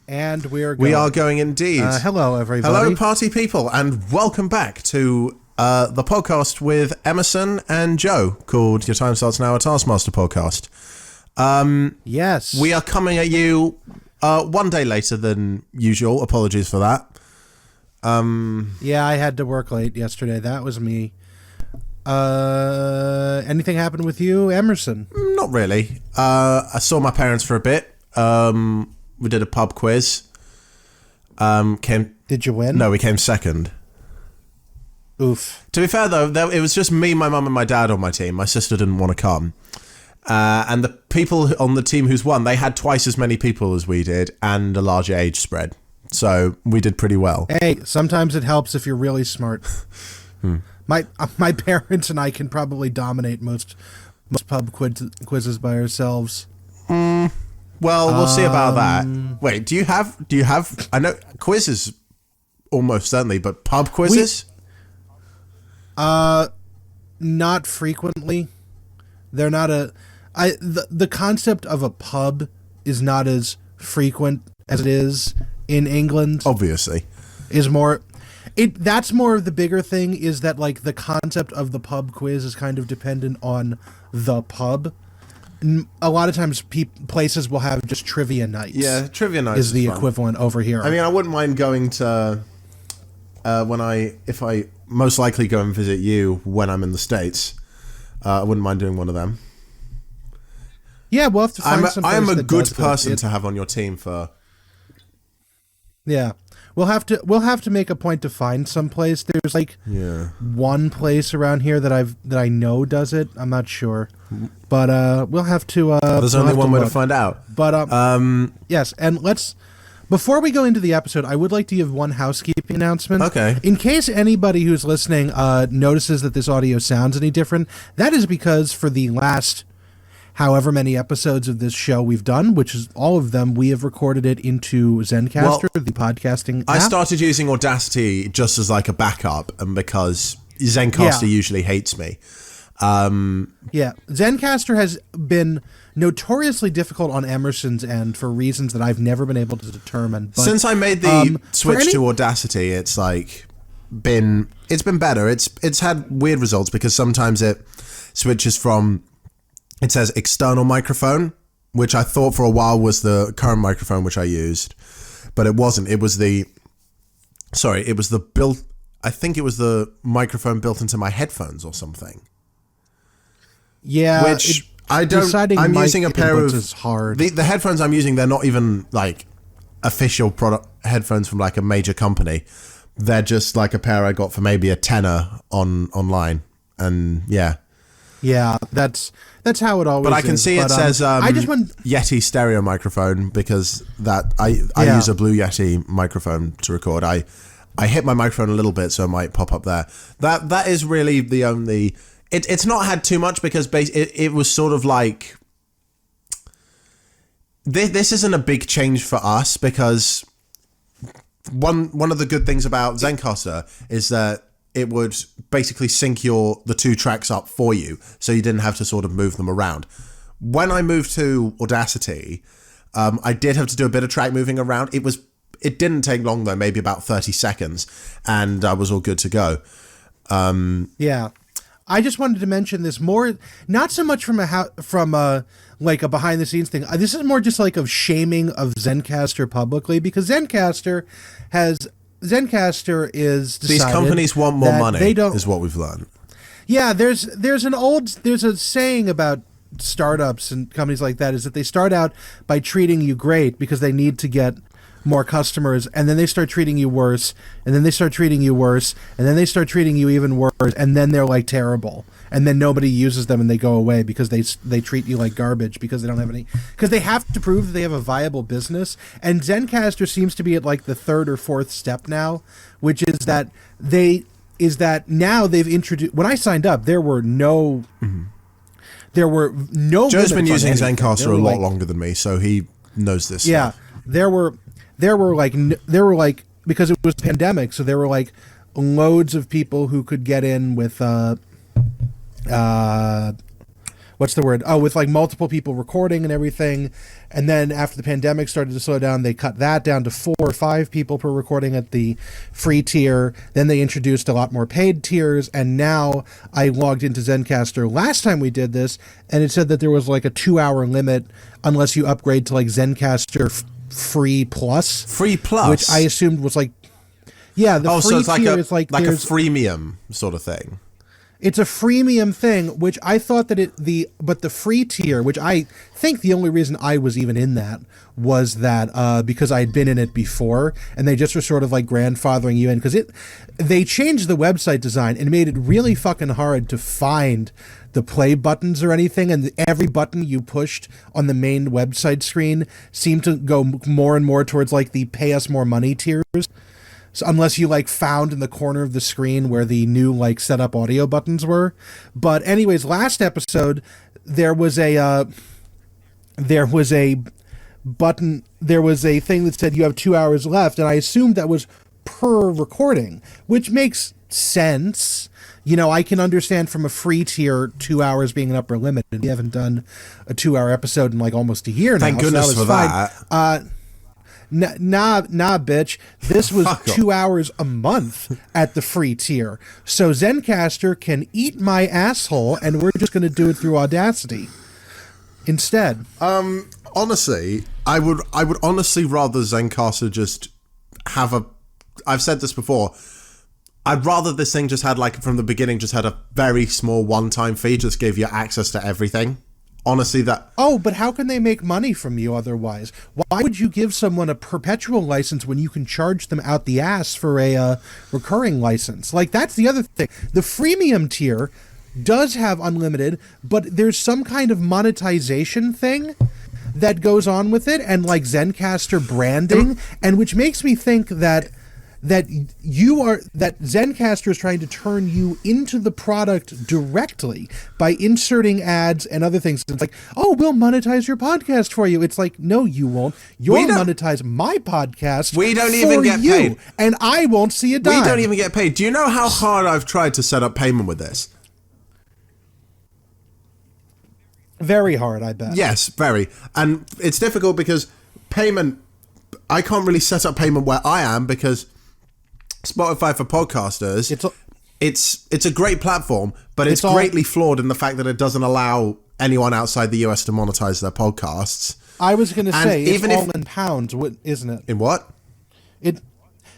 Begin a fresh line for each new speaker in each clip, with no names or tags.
And
we are going indeed.
Hello, everybody.
Hello, party people, and welcome back to the podcast with Emerson and Joe called Your Time Starts Now, a Taskmaster podcast.
Yes.
We are coming at you 1 day later than usual. Apologies for that.
Yeah, I had to work late yesterday. That was me. Anything happened with you, Emerson?
Not really. I saw my parents for a bit. We did a pub quiz.
Did you win?
No, we came second.
Oof.
To be fair, though, it was just me, my mum, and my dad on my team. My sister didn't want to come. And the people on the team who's won, they had twice as many people as we did and a larger age spread. So we did pretty well.
Hey, sometimes it helps if you're really smart. My parents and I can probably dominate most pub quizzes by ourselves.
Well, we'll see about that. Wait, do you have? I know quizzes, almost certainly, but pub quizzes?
Not frequently. They're not the concept of a pub is not as frequent as it is in England.
Obviously,
is more. That's more of the bigger thing is that like the concept of the pub quiz is kind of dependent on the pub. A lot of times places will have just trivia nights.
Yeah, trivia nights
is the
fun.
equivalent over here.
I mean, I wouldn't mind going to if I most likely go and visit you when I'm in the States. I wouldn't mind doing one of them.
Yeah, we'll have to find some.
I am a good person to have on your team for.
Yeah. We'll have to make a point to find some place. There's like one place around here that I know does it. I'm not sure, but we'll have to.
There's only one way to find out.
But yes, and before we go into the episode, I would like to give one housekeeping announcement.
Okay.
In case anybody who's listening notices that this audio sounds any different, that is because for the last however many episodes of this show we've done, which is all of them, we have recorded it into Zencastr, the podcasting app.
I started using Audacity just as like a backup, and because Zencastr usually hates me.
Zencastr has been notoriously difficult on Emerson's end for reasons that I've never been able to determine. But,
since I made the switch to Audacity, it's been better. It's had weird results because sometimes it switches from. It says external microphone, which I thought for a while was the current microphone which I used, but it wasn't. It was the microphone built into my headphones or something.
Yeah,
which I don't. I'm using a pair of
is hard.
The headphones I'm using. They're not even like official product headphones from like a major company. They're just like a pair I got for maybe a tenner online, and yeah.
Yeah, that's how it always is.
But I can see it says
I just want
Yeti stereo microphone because I use a Blue Yeti microphone to record. I hit my microphone a little bit, so it might pop up there. That is really the only. It's not had too much because it was sort of like. This isn't a big change for us because one of the good things about Zencastr is that it would basically sync the two tracks up for you, so you didn't have to sort of move them around. When I moved to Audacity, I did have to do a bit of track moving around. It didn't take long though, maybe about 30 seconds, and I was all good to go.
Yeah, I just wanted to mention this more, not so much from like a behind the scenes thing. This is more just like of shaming of Zencastr publicly, because Zencastr is decided
these companies want more money.
They don't,
is what we've learned.
Yeah, there's a saying about startups and companies like that is that they start out by treating you great because they need to get more customers, and then they start treating you worse, and then they start treating you worse, and then they start treating you even worse, and then they're like terrible, and then nobody uses them and they go away because they treat you like garbage because they don't have any, because they have to prove that they have a viable business. And Zencastr seems to be at like the third or fourth step now, which is that now they've introduced. When I signed up, there were no. There were no.
Joe's been using Zencastr a lot longer than me, so he knows this.
Yeah,
stuff.
there were like because it was a pandemic, so there were like loads of people who could get in with what what's the word? Oh, with like multiple people recording and everything. And then after the pandemic started to slow down, they cut that down to 4 or 5 people per recording at the free tier. Then they introduced a lot more paid tiers. And now I logged into Zencastr last time we did this, and it said that there was like a 2-hour limit unless you upgrade to like Zencastr Free Plus.
Free Plus?
Which I assumed was like, yeah, the free
so it's
tier is like
a freemium sort of thing.
It's a freemium thing, which I thought that but the free tier, which I think the only reason I was even in that was that because I had been in it before, and they just were sort of like grandfathering you in, because they changed the website design and made it really fucking hard to find the play buttons or anything, and every button you pushed on the main website screen seemed to go more and more towards like the pay us more money tiers. So unless you like found in the corner of the screen where the new like setup audio buttons were. But anyways, last episode there was a button, there was a thing that said you have 2 hours left, and I assumed that was per recording, which makes sense. You know, I can understand from a free tier 2 hours being an upper limit. We haven't done a 2-hour episode in like almost a year now.
Thank goodness for that.
Nah, bitch. This was 2 hours a month at the free tier. So Zencastr can eat my asshole, and we're just going to do it through Audacity instead.
Honestly, I would honestly rather Zencastr just have a... I've said this before. I'd rather this thing just had, like, from the beginning, just had a very small one-time fee, just gave you access to everything. Honestly, that...
Oh, but how can they make money from you otherwise? Why would you give someone a perpetual license when you can charge them out the ass for a recurring license? Like, that's the other thing. The freemium tier does have unlimited, but there's some kind of monetization thing that goes on with it, and like Zencastr branding, and which makes me think that Zencastr is trying to turn you into the product directly by inserting ads and other things. It's like, oh, we'll monetize your podcast for you. It's like, no, you won't. You'll monetize my podcast.
We don't even get paid,
and I won't see a dime.
We don't even get paid. Do you know how hard I've tried to set up payment with this?
Very hard, I bet.
Yes, very. And it's difficult because payment, I can't really set up payment where I am because Spotify for podcasters, it's a great platform, but it's greatly flawed in the fact that it doesn't allow anyone outside the US to monetize their podcasts.
I was going to say, it's all in pounds, isn't it?
In what?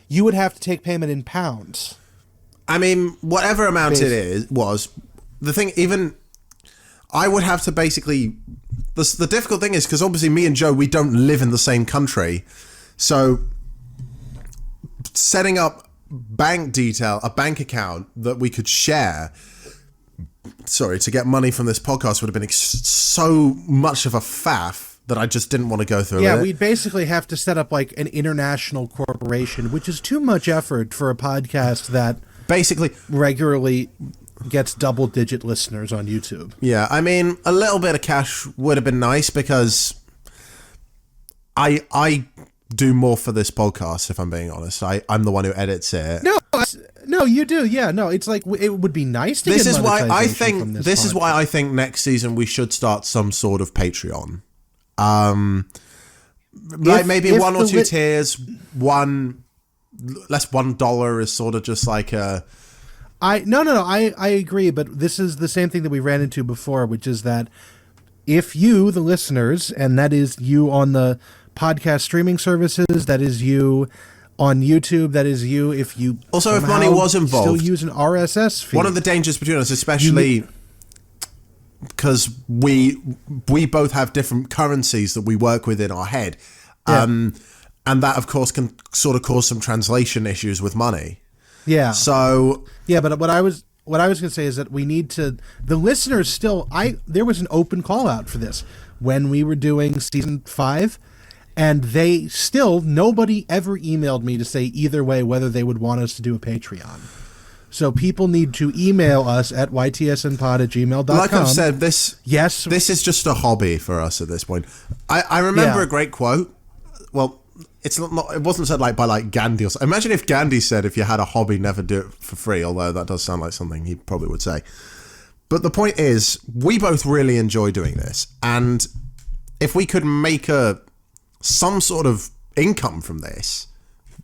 You would have to take payment in pounds.
I mean, whatever amount was, the thing, even... I would have to basically... The difficult thing is, because obviously me and Joe, we don't live in the same country. So setting up a bank account that we could share, to get money from this podcast would have been so much of a faff that I just didn't want to go through with it.
Yeah, we'd basically have to set up like an international corporation, which is too much effort for a podcast that basically regularly gets double-digit listeners on YouTube.
Yeah, I mean, a little bit of cash would have been nice because I do more for this podcast, if I'm being honest. I'm the one who edits it.
No, you do. Yeah, no, it's like it would be nice to get monetization from this.
This is why I think next season we should start some sort of Patreon. Like maybe one or two tiers. $1 is sort of just like a...
I agree, but this is the same thing that we ran into before, which is that if you, the listeners, and that is you on the podcast streaming services, that is you on YouTube, that is you if you
also if money was involved,
still use an RSS feed.
One of the dangers between us, especially because we both have different currencies that we work with in our head, and that of course can sort of cause some translation issues with money.
Yeah.
So
yeah, but what I was going to say is that we need to, the listeners still, there was an open call out for this when we were doing season 5, and nobody ever emailed me to say either way whether they would want us to do a Patreon. So people need to email us at ytsnpod@gmail.com.
Like I've said, this
is
just a hobby for us at this point. I remember a great quote. Well, it's not. It wasn't said like by like Gandhi or something. Imagine if Gandhi said, "If you had a hobby, never do it for free." Although that does sound like something he probably would say. But the point is, we both really enjoy doing this, and if we could make some sort of income from this,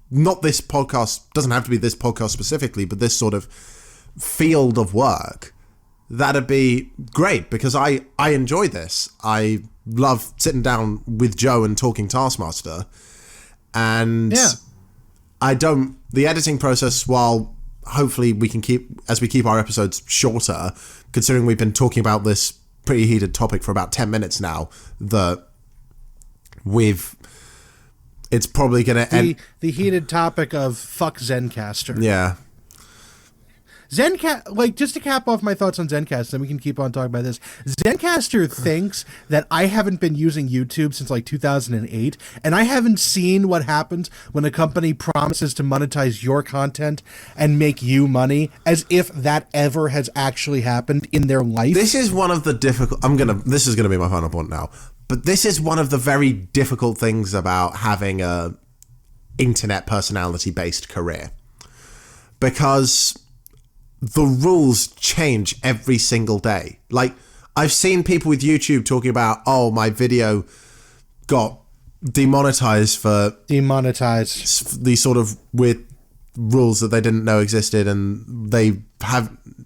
not this podcast, doesn't have to be this podcast specifically, but this sort of field of work, that'd be great, because I enjoy this. I love sitting down with Joe and talking Taskmaster, and the editing process, while hopefully we can keep our episodes shorter, considering we've been talking about this pretty heated topic for about 10 minutes now, it's probably going to end.
The heated topic of fuck Zencastr.
Yeah.
Just to cap off my thoughts on Zencastr, and we can keep on talking about this. Zencastr thinks that I haven't been using YouTube since 2008, and I haven't seen what happens when a company promises to monetize your content and make you money, as if that ever has actually happened in their life.
This is one of the difficult. This is gonna be my final point now. But this is one of the very difficult things about having a internet personality based career, because the rules change every single day. Like, I've seen people with YouTube talking about, oh, my video got demonetized these sort of weird rules that they didn't know existed, and they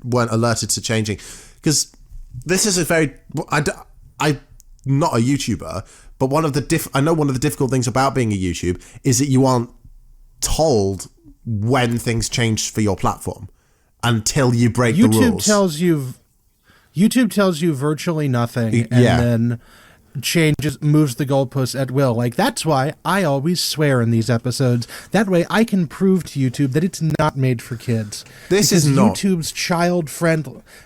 weren't alerted to changing. Because this is a very... I'm not a YouTuber, but I know one of the difficult things about being a YouTube is that you aren't told when things change for your platform until you break the rules. YouTube tells you virtually nothing, and then moves the goalposts at will. Like, that's why I always swear in these episodes. That way I can prove to YouTube that it's not made for kids. This is not.
YouTube's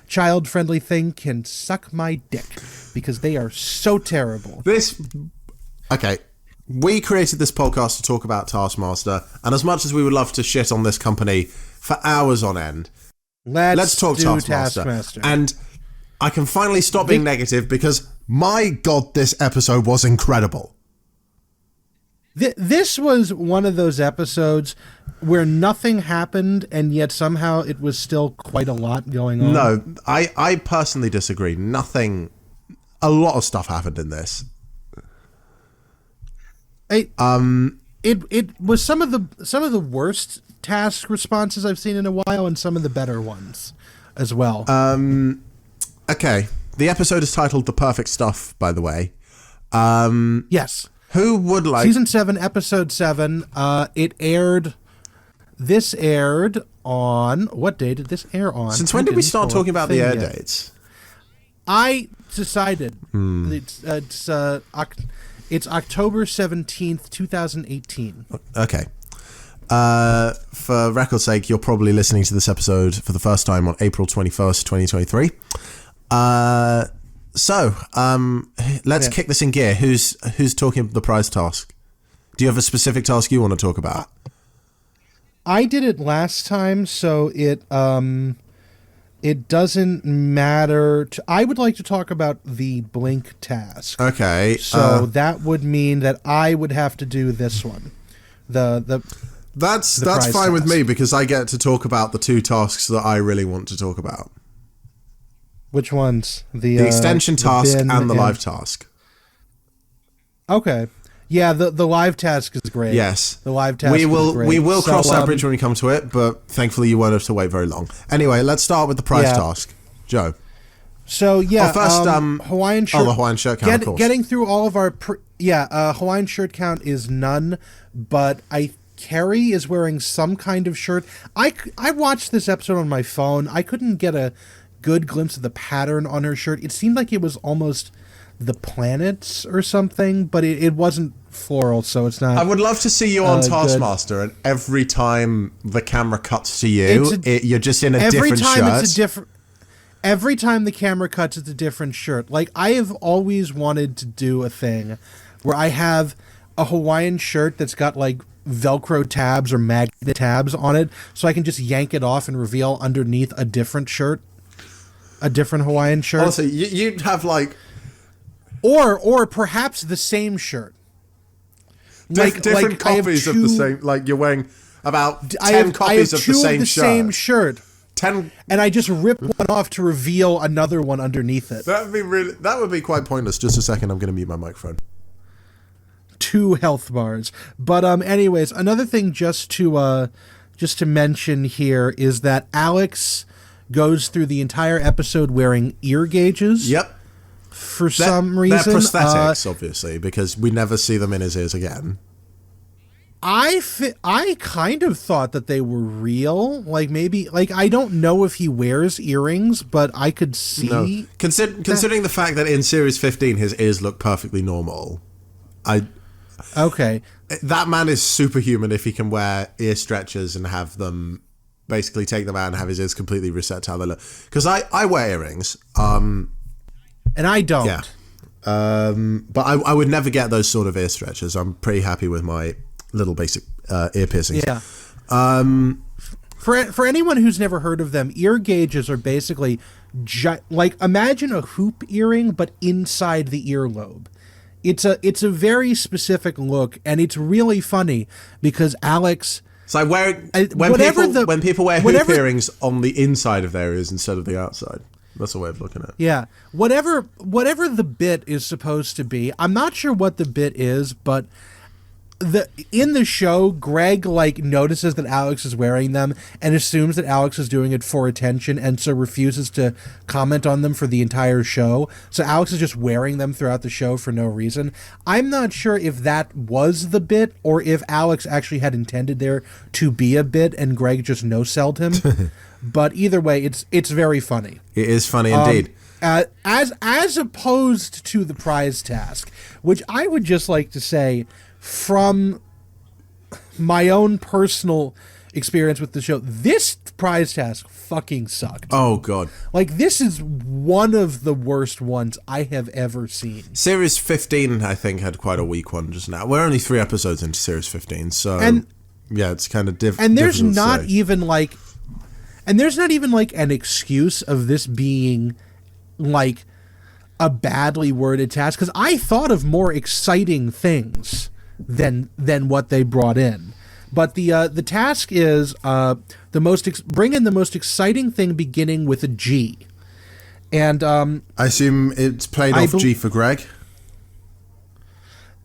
child-friendly thing can suck my dick, because they are so terrible.
Okay. We created this podcast to talk about Taskmaster, and as much as we would love to shit on this company for hours on end, let's talk Taskmaster. And I can finally stop being negative, because my God, this episode was incredible.
This was one of those episodes where nothing happened, and yet somehow it was still quite a lot going on.
No, I personally disagree. A lot of stuff happened in this.
It was some of the worst task responses I've seen in a while, and some of the better ones as well.
Okay, the episode is titled "The Perfect Stuff," by the way.
Yes.
Who would like
Season 7, Episode 7? This aired on... What day did this air on?
Since when did we start talking about the air dates?
I decided it's October 17th, 2018. Okay.
For record's sake, you're probably listening to this episode for the first time on April 21st, 2023. Let's kick this in gear. Who's talking the prize task? Do you have a specific task you want to talk about?
I did it last time, so it doesn't matter. I would like to talk about the blink task.
Okay.
So that would mean that I would have to do this one.
That's fine with me, because I get to talk about the two tasks that I really want to talk about.
Which ones?
The extension task and the live task.
Okay. Yeah, the live task is great.
Yes.
The live task is great.
We will cross that bridge when we come to it, but thankfully you won't have to wait very long. Anyway, let's start with the prize task. Joe.
So,
first,
Hawaiian shirt.
the Hawaiian shirt count, of course.
Getting through all of our... Hawaiian shirt count is none, but Carrie is wearing some kind of shirt. I watched this episode on my phone. I couldn't get a good glimpse of the pattern on her shirt. It seemed like it was almost the planets or something, but it wasn't floral, so it's not.
I would love to see you on Taskmaster, and every time the camera cuts to you, you're just in a different shirt.
Every time the camera cuts, it's a different shirt. Like, I have always wanted to do a thing where I have a Hawaiian shirt that's got like Velcro tabs or magnet tabs on it, so I can just yank it off and reveal underneath a different shirt. A different Hawaiian shirt.
Also, you'd have like...
Or perhaps the same shirt.
Different copies of the same... Like, you're wearing about 10 copies of the same shirt.
Same shirt. and I just rip one off to reveal another one underneath it.
That would be quite pointless. Just a second, I'm going to mute my microphone.
2 health bars. But anyways, another thing just to mention here is that Alex goes through the entire episode wearing ear gauges.
Yep.
For some reason.
They're prosthetics, obviously, because we never see them in his ears again.
I kind of thought that they were real. Like, maybe... Like, I don't know if he wears earrings, but I could see... No.
Considering the fact that in Series 15 his ears look perfectly normal,
Okay.
That man is superhuman if he can wear ear stretchers and have them... basically take them out and have his ears completely reset to how they look. Because I wear earrings. And
I don't.
Yeah. But I would never get those sort of ear stretchers. I'm pretty happy with my little basic ear piercings.
Yeah. For anyone who's never heard of them, ear gauges are basically like, imagine a hoop earring, but inside the earlobe. It's a very specific look, and it's really funny because Alex...
So when people wear hoop earrings on the inside of their ears instead of the outside. That's a way of looking at it.
Yeah. Whatever the bit is supposed to be, I'm not sure what the bit is, but in the show, Greg notices that Alex is wearing them and assumes that Alex is doing it for attention, and so refuses to comment on them for the entire show. So Alex is just wearing them throughout the show for no reason. I'm not sure if that was the bit or if Alex actually had intended there to be a bit and Greg just no-selled him. But either way, it's very funny.
It is funny indeed.
As opposed to the prize task, which I would just like to say, from my own personal experience with the show, this prize task fucking sucked.
Oh, God.
This is one of the worst ones I have ever seen.
Series 15, I think, had quite a weak one just now. We're only 3 episodes into Series 15, so... yeah, it's kind of different.
And there's not even, an excuse of this being, a badly worded task, because I thought of more exciting things than what they brought in. But the task is bring in the most exciting thing beginning with a G. And
I assume it's played off G for Greg.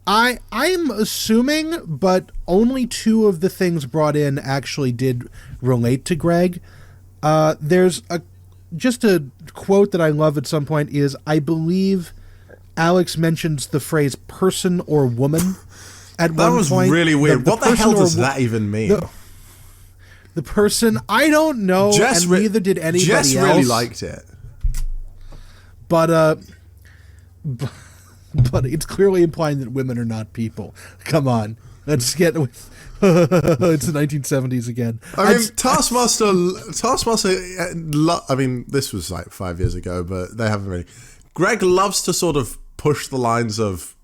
I'm assuming, but only 2 of the things brought in actually did relate to Greg. There's just a quote that I love at some point is, I believe Alex mentions the phrase person or woman at one point. That was
really weird. What the hell does that even mean?
The person, I don't know, and neither did anybody else.
Jess really liked it.
But it's clearly implying that women are not people. Come on. Let's get with... It's the 1970s again.
I mean, Taskmaster, I mean, this was 5 years ago, but they haven't really... Greg loves to sort of push the lines of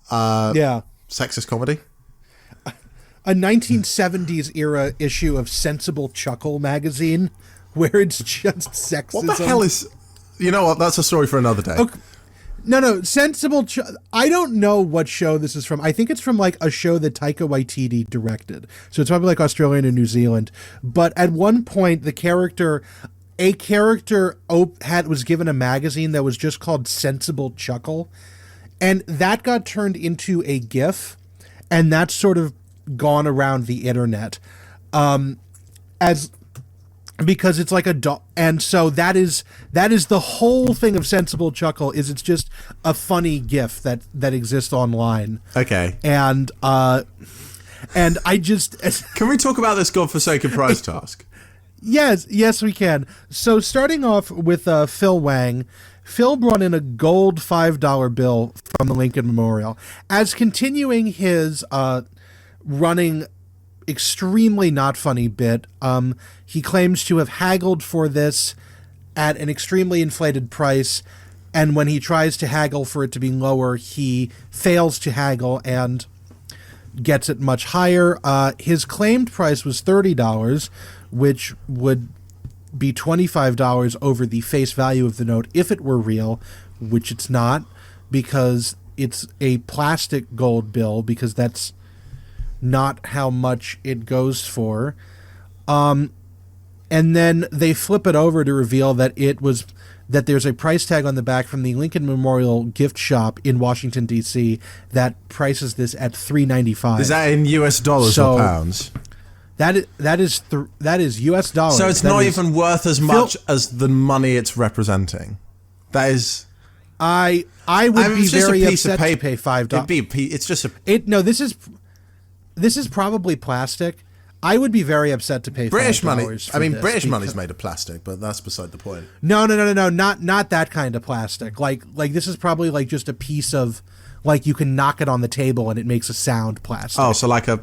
sexist comedy.
A 1970s era issue of Sensible Chuckle magazine where it's just sexism.
What the hell is... You know what? That's a story for another day.
Okay. No, Sensible... I don't know what show this is from. I think it's from, a show that Taika Waititi directed. So it's probably, Australian or New Zealand. But at one point, a character was given a magazine that was just called Sensible Chuckle. And that got turned into a GIF. And that's sort of gone around the internet. Because it's like a dog, and so that is the whole thing of Sensible Chuckle. Is it's just a funny GIF that exists online.
Okay.
And I just
can we talk about this godforsaken prize task?
Yes, we can. So starting off with Phil Wang. Phil brought in a gold $5 bill from the Lincoln Memorial as continuing his running extremely not funny bit. He claims to have haggled for this at an extremely inflated price, and when he tries to haggle for it to be lower, he fails to haggle and gets it much higher. His claimed price was $30, which would be $25 over the face value of the note if it were real, which it's not, because it's a plastic gold bill, because that's not how much it goes for. And then they flip it over to reveal that that there's a price tag on the back from the Lincoln Memorial gift shop in Washington D.C. that prices this at $3.95.
Is that in US dollars or pounds?
That is US dollars.
So it's not even worth as much as the money it's representing. That is.
I would be very upset to pay $5.
It's just a.
This is probably plastic. I would be very upset to pay
British
$5
money.
for this
British money's made of plastic, but that's beside the point.
No, not that kind of plastic. Like this is probably like just a piece of, like you can knock it on the table and it makes a sound plastic.
Oh, so like a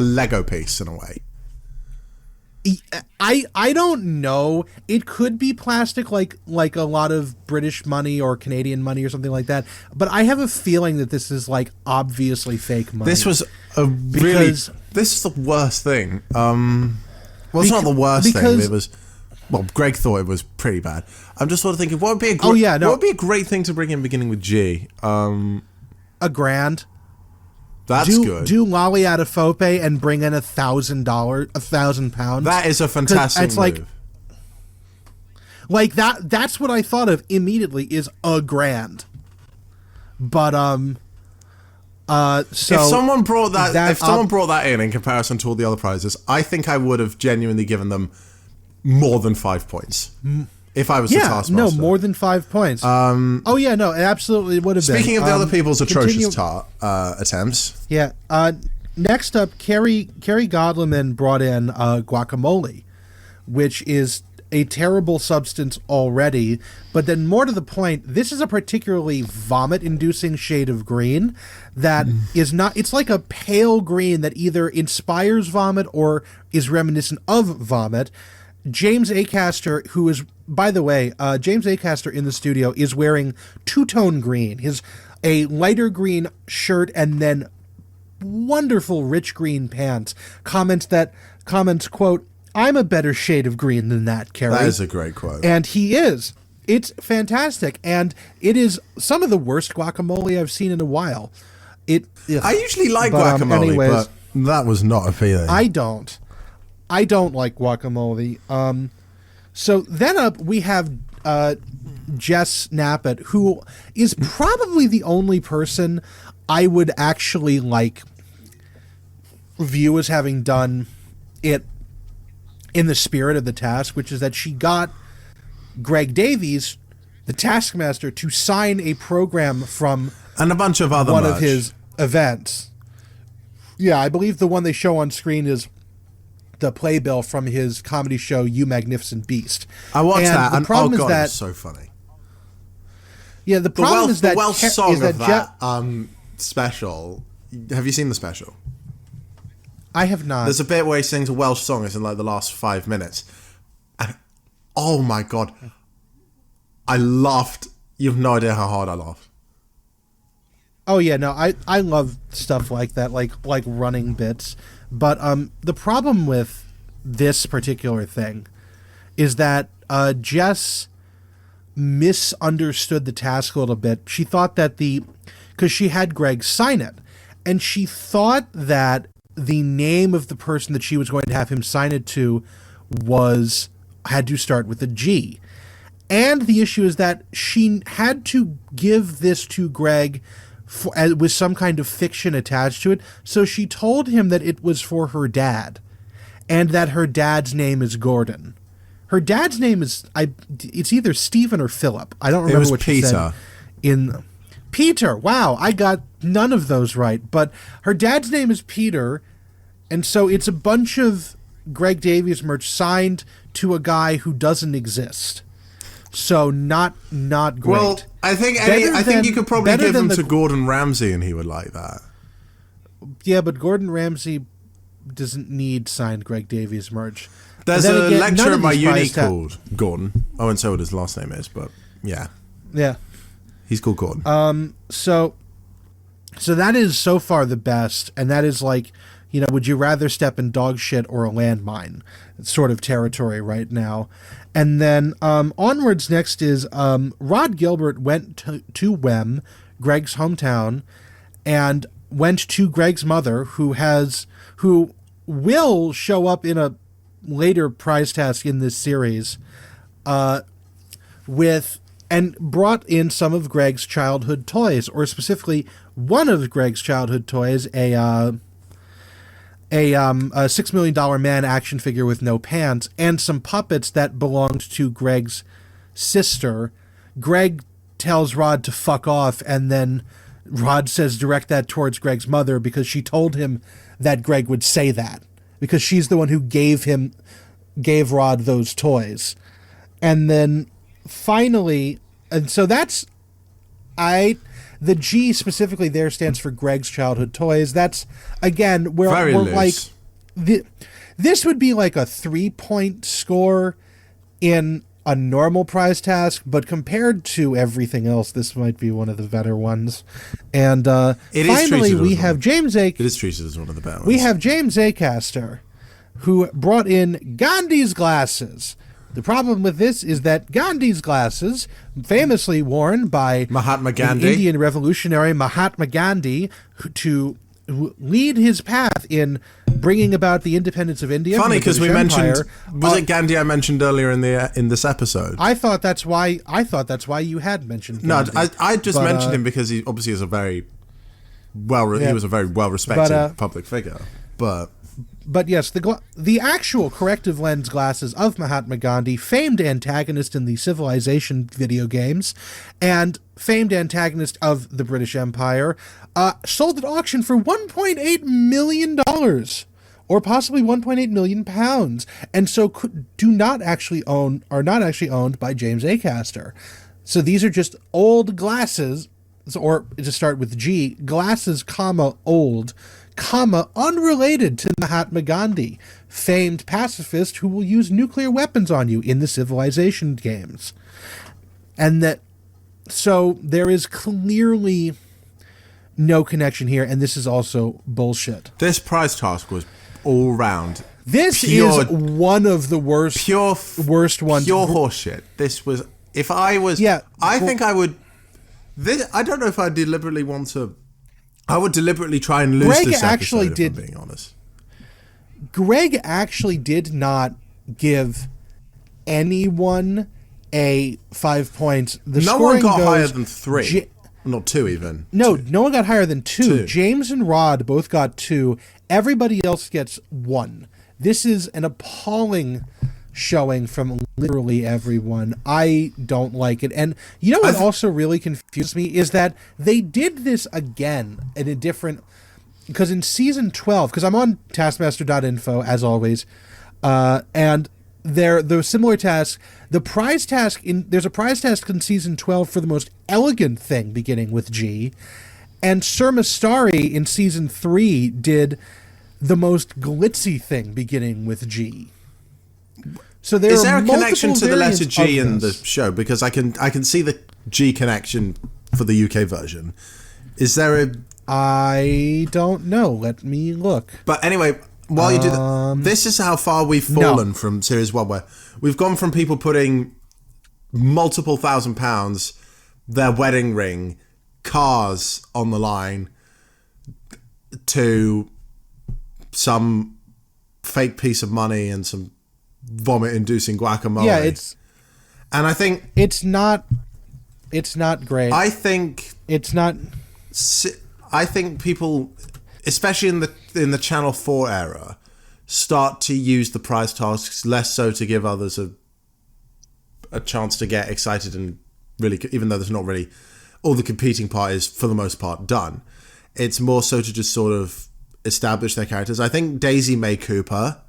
Lego piece in a way.
I don't know. It could be plastic, like a lot of British money or Canadian money or something like that. But I have a feeling that this is like obviously fake money.
This was this is the worst thing. It's not the worst thing. It was. Well, Greg thought it was pretty bad. I'm just sort of thinking, what would be a great thing to bring in beginning with G?
$1,000.
That's good.
Do Lolly out of Fope and bring in £1,000.
That is a fantastic move.
Like that's what I thought of immediately is $1,000. But so
if someone brought that in comparison to all the other prizes, I think I would have genuinely given them more than 5 points. If I was the Taskmaster.
No, more than 5 points. It absolutely would have been.
Speaking of the other people's atrocious attempts.
Yeah. Next up, Kerry Godleman brought in guacamole, which is a terrible substance already. But then more to the point, this is a particularly vomit-inducing shade of green that is not... It's like a pale green that either inspires vomit or is reminiscent of vomit. James Acaster, who is... By the way, James Acaster in the studio is wearing two-tone green. A lighter green shirt and then wonderful rich green pants. Comments, quote, "I'm a better shade of green than that, Kerry."
That is a great quote.
And he is. It's fantastic. And it is some of the worst guacamole I've seen in a while. I
usually like guacamole, but that was not appealing.
I don't like guacamole. So then up we have Jess Knappett, who is probably the only person I would actually view as having done it in the spirit of the task, which is that she got Greg Davies, the Taskmaster, to sign a program from
and a bunch of other
one of his events. Yeah, I believe the one they show on screen is the playbill from his comedy show You Magnificent Beast.
I watched that, and
problem is that
it was so funny.
Yeah, the problem is that
the Welsh song of that special. Have you seen the special?
I have not.
There's a bit where he sings a Welsh song. It's in like the last 5 minutes, and oh my god, I laughed. You have no idea how hard I laughed.
Oh yeah, no, I love stuff like that, like running bits. But the problem with this particular thing is that Jess misunderstood the task a little bit. She thought that because she had Greg sign it, and she thought that the name of the person that she was going to have him sign it to had to start with a G. And the issue is that she had to give this to Greg with some kind of fiction attached to it. So she told him that it was for her dad, and that her dad's name is Gordon. Her dad's name it's either Stephen or Philip. I don't remember what she said. Peter. Wow, I got none of those right. But her dad's name is Peter, and so it's a bunch of Greg Davies merch signed to a guy who doesn't exist. So not great.
Well, I think you could probably give him to Gordon Ramsay and he would like that.
Yeah, but Gordon Ramsay doesn't need signed Greg Davies merch.
There's a lecturer at my uni called Gordon. Oh, and so what his last name is, but yeah.
Yeah.
He's called Gordon.
So that is so far the best, and that is would you rather step in dog shit or a landmine sort of territory right now. And then onwards next is Rhod Gilbert went to Wem, Greg's hometown, and went to Greg's mother, who will show up in a later prize task in this series, and brought in some of Greg's childhood toys, or specifically one of Greg's childhood toys, a $6 million man action figure with no pants, and some puppets that belonged to Greg's sister. Greg tells Rhod to fuck off, and then Rhod says direct that towards Greg's mother because she told him that Greg would say that, because she's the one who gave Rhod those toys. And then finally, and so that's the G specifically there stands for Greg's childhood toys. That's, again, where we're like, this would be like a 3-point score in a normal prize task, but compared to everything else, this might be one of the better ones. And finally, we have James A.
It is treated as one of the better ones.
We have James Zencastr, who brought in Gandhi's glasses. The problem with this is that Gandhi's glasses, famously worn by
Mahatma Gandhi,
the Indian revolutionary Mahatma Gandhi, to lead his path in bringing about the independence of India.
Funny, because we mentioned, was it Gandhi I mentioned earlier in this episode?
I thought that's why you had mentioned Gandhi.
No, I just mentioned him because he obviously is a very he was a very well respected public figure,
But yes, the actual corrective lens glasses of Mahatma Gandhi, famed antagonist in the Civilization video games, and famed antagonist of the British Empire, sold at auction for $1.8 million, or possibly 1.8 million pounds, and so are not actually owned by James Zencastr. So these are just old glasses, or to start with G, glasses, old, unrelated to Mahatma Gandhi, famed pacifist who will use nuclear weapons on you in the Civilization games. So there is clearly no connection here, and this is also bullshit.
This prize task was all round.
This is one of the worst ones.
Pure horseshit. This was, if I was, I think I would, I don't know if I deliberately want to, I would deliberately try and lose this episode, if I'm being honest.
Greg actually did not give anyone a 5 points.
No one got higher than 3. Not 2 even.
No one got higher than 2. James and Rhod both got 2. Everybody else gets 1. This is an appalling showing from literally everyone. I don't like it. And you know what also really confused me is that they did this again in a different, because in season 12, because I'm on taskmaster.info as always, and the similar tasks, there's a prize task in season 12 for the most elegant thing beginning with G, and Sir Mastari in season 3 did the most glitzy thing beginning with G. So is there a connection to the letter G in the show? Because I can see the G connection for the UK version. Is there a? I don't know. Let me look.
But anyway, while you do that, this is how far we've fallen from Series 1, where we've gone from people putting multiple £1,000s, their wedding ring, cars on the line, to some fake piece of money and some vomit-inducing guacamole.
Yeah,
and I think
it's not great.
I think
it's not.
I think people, especially in the Channel 4 era, start to use the prize tasks less so to give others a chance to get excited and really, even though there's not really all the competing part is for the most part done. It's more so to just sort of establish their characters. I think Daisy May Cooper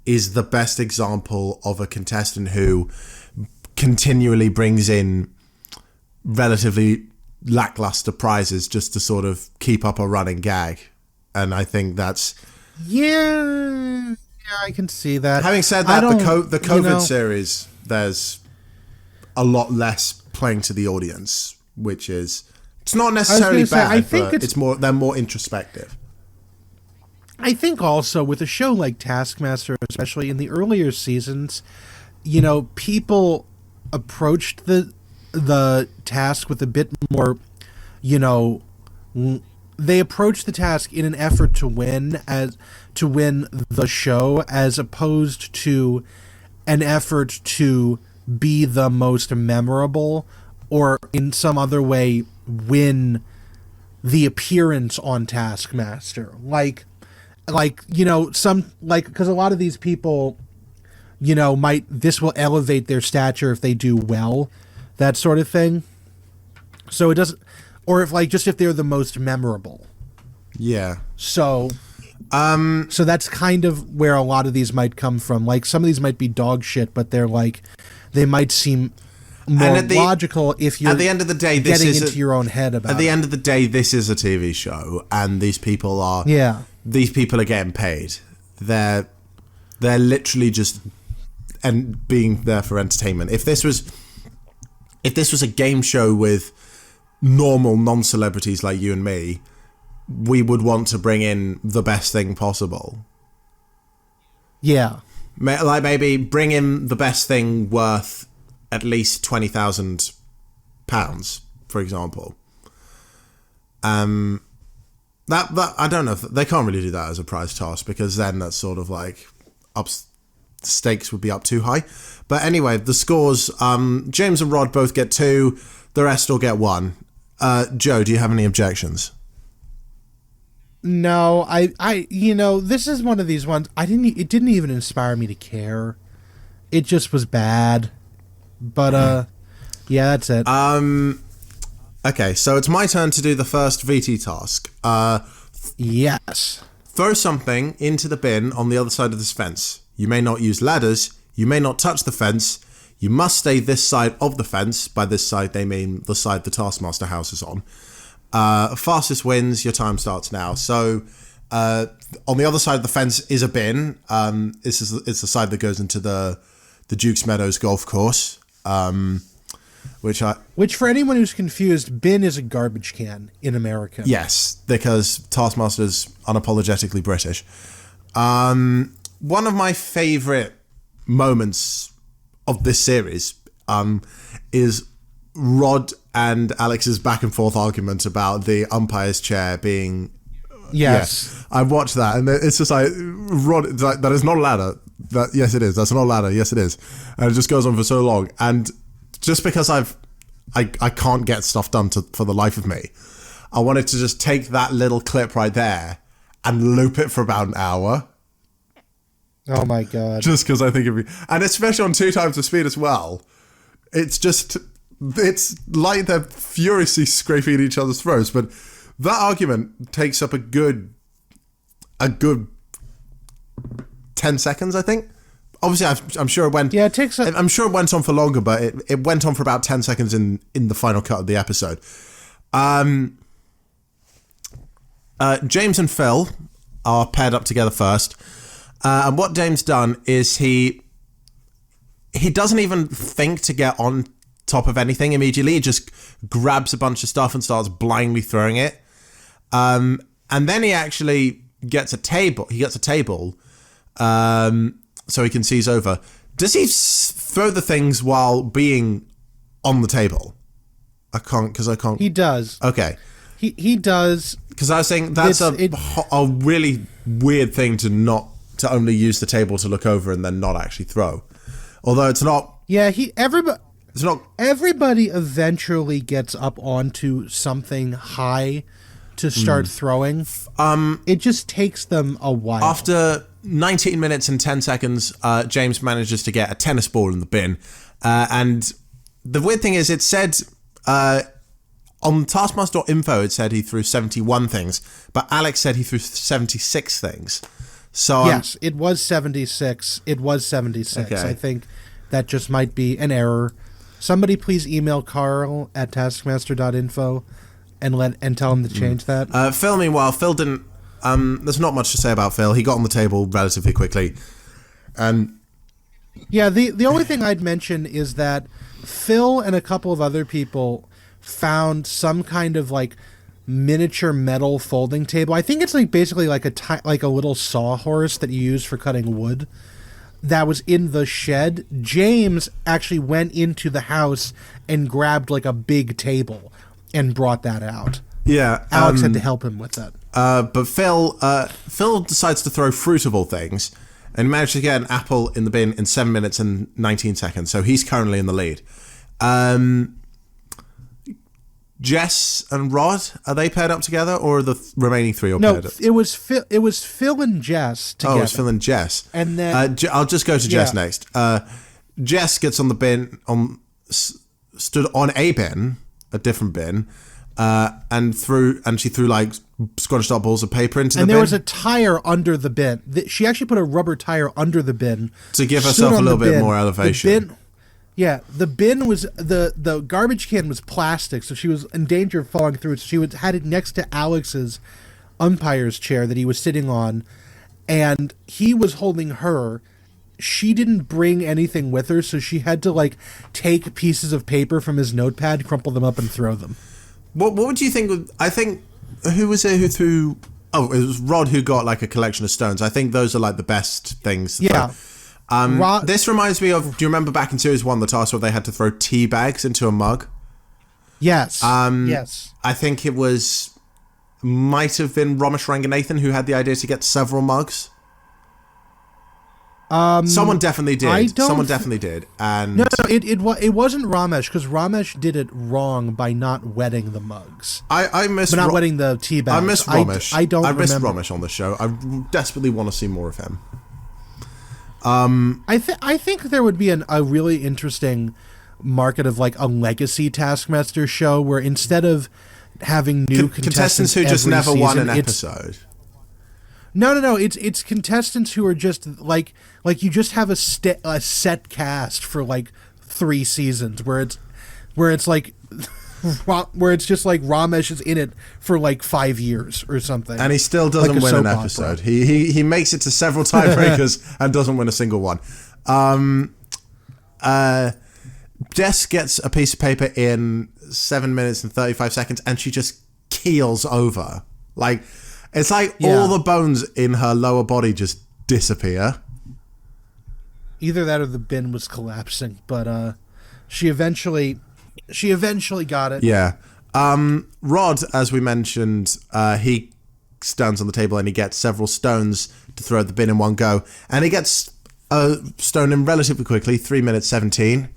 is the best example of a contestant who continually brings in relatively lackluster prizes just to sort of keep up a running gag. And I think that's...
Yeah, I can see that.
Having said that, the COVID series, there's a lot less playing to the audience, which is... It's not necessarily bad, but they're more introspective.
I think also with a show like Taskmaster, especially in the earlier seasons, people approached the task with a bit more, they approach the task in an effort to win the show, as opposed to an effort to be the most memorable or in some other way win the appearance on Taskmaster. Like because a lot of these people, this will elevate their stature if they do well, that sort of thing. So it doesn't, or if they're the most memorable.
Yeah.
So that's kind of where a lot of these might come from. Like, some of these might be dog shit, but they might seem more logical if you're
at the end of the day,
getting into your own head about it.
At the end of the day, this is a TV show, and these people are getting paid. They're literally just being there for entertainment. If this was a game show with normal non-celebrities like you and me, we would want to bring in the best thing possible.
Yeah.
Like, maybe bring in the best thing worth at least £20,000, for example. That I don't know if they can't really do that as a prize task, because then that's sort of like stakes would be up too high. But anyway, the scores, James and Rhod both get 2, the rest all get 1. Joe, do you have any objections?
No, I this is one of these ones it didn't even inspire me to care. It just was bad. But yeah, that's it.
Okay, so it's my turn to do the first VT task.
Yes.
Throw something into the bin on the other side of this fence. You may not use ladders, you may not touch the fence, you must stay this side of the fence. By this side, they mean the side the Taskmaster house is on. Fastest wins, your time starts now. So, on the other side of the fence is a bin. It's the side that goes into the Duke's Meadows golf course. Which
for anyone who's confused, bin is a garbage can in America.
Yes, because Taskmaster's unapologetically British. One of my favourite moments of this series is Rhod and Alex's back and forth argument about the umpire's chair being...
Yes.
Yeah, I watched that, and it's just like, Rhod, it's like, that is not a ladder. Yes, it is. That's not a ladder. Yes, it is. And it just goes on for so long. And just because I can't get stuff done for the life of me, I wanted to just take that little clip right there and loop it for about an hour.
Oh my God.
Just because I think it'd be... And especially on 2 times the speed as well. It's like they're furiously scraping at each other's throats. But that argument takes up a good 10 seconds, I think. Obviously, I'm sure it went...
Yeah, it takes...
I'm sure it went on for longer, but it went on for about 10 seconds in the final cut of the episode. James and Phil are paired up together first. And what Dame's done is he doesn't even think to get on top of anything immediately. He just grabs a bunch of stuff and starts blindly throwing it. And then he actually gets a table. He gets a table so he can seize over. Does he throw the things while being on the table? I can't.
He does.
Okay.
He does.
Because I was saying that's a really weird thing to only use the table to look over and then not actually throw. Although it's not...
Yeah, everybody eventually gets up onto something high to start throwing. It just takes them a while.
After 19 minutes and 10 seconds, James manages to get a tennis ball in the bin. And the weird thing is, it said... on taskmaster.info, it said he threw 71 things, but Alex said he threw 76 things. So
yes, it was 76. It was 76. Okay. I think that just might be an error. Somebody please email Carl at taskmaster.info and tell him to change that.
Phil, meanwhile, Phil didn't... there's not much to say about Phil. He got on the table relatively quickly.
Yeah, the only thing I'd mention is that Phil and a couple of other people found some kind of like miniature metal folding table. I think it's like basically like a little sawhorse that you use for cutting wood that was in the shed. James actually went into the house and grabbed like a big table and brought that out.
Yeah,
Alex had to help him with that.
but Phil decides to throw fruit of all things, and managed to get an apple in the bin in 7 minutes and 19 seconds. So he's currently in the lead. Jess and Rhod, are they paired up together, or are the remaining three all paired up?
No, it was Phil and Jess together.
Oh, it's Phil and Jess.
And then
I'll just go to Jess next. Jess gets on the bin, stood on a bin, a different bin, and she threw like Scottish Dot balls of paper into the bin.
And there was a tire under the bin. She actually put a rubber tire under the bin
to give herself a little bit more elevation.
The bin was the garbage can was plastic, so she was in danger of falling through it. So she had it next to Alex's umpire's chair that he was sitting on, and he was holding her. She didn't bring anything with her, so she had to like take pieces of paper from his notepad, crumple them up, and throw them.
What would you think? I think who was it who threw? Oh, it was Rhod who got like a collection of stones. I think those are like the best things.
Yeah.
This reminds me of. Do you remember back in Series 1 the task where they had to throw tea bags into a mug?
Yes. Yes.
I think it might have been Ramesh Ranganathan who had the idea to get several mugs. Someone definitely did. Someone definitely did. And
no, it wasn't Ramesh, because Ramesh did it wrong by not wetting the mugs.
I miss,
but not wetting the tea bags.
I miss Ramesh.
I
miss
remember.
Ramesh on the show. I desperately want to see more of him.
I think there would be a really interesting market of like a legacy Taskmaster show where instead of having new contestants
who just never won an
episode.
episode.
No. It's contestants who are just like you just have a set cast for like 3 seasons where it's like where it's just like Ramesh is in it for like 5 years or something,
and he still doesn't win an episode. He makes it to several tiebreakers and doesn't win a single one. Jess gets a piece of paper in 7 minutes and 35 seconds, and she just keels over. Like it's like all the bones in her lower body just disappear.
Either that or the bin was collapsing, but she eventually got it.
Yeah. Rhod, as we mentioned, he stands on the table and he gets several stones to throw at the bin in one go. And he gets a stone in relatively quickly, 3 minutes 17.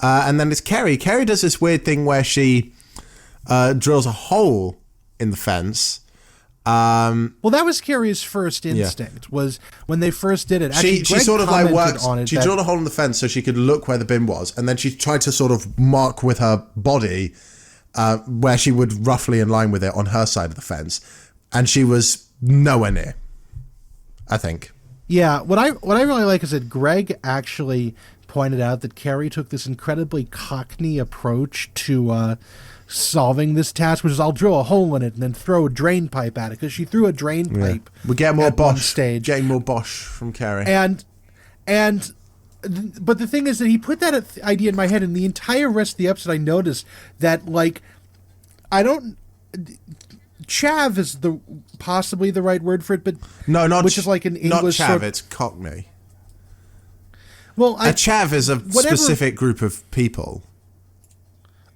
And then it's Kerry. Kerry does this weird thing where she drills a hole in the fence.
Well, that was Kerry's first instinct, was when they first did it. Actually,
she sort of like worked on it. She drilled a hole in the fence so she could look where the bin was, and then she tried to sort of mark with her body where she would roughly in line with it on her side of the fence, and she was nowhere near, I think.
Yeah, what I really like is that Greg actually pointed out that Kerry took this incredibly Cockney approach to solving this task, which is I'll drill a hole in it and then throw a drain pipe at it, because she threw a drain pipe.
We get more Bosch
stage,
getting more Bosch from Kerry,
but the thing is that he put that idea in my head, and the entire rest of the episode I noticed that like chav is possibly the right word for it, but
no, not
which is like an English
not chav, it's Cockney.
Well,
a chav is a specific group of people.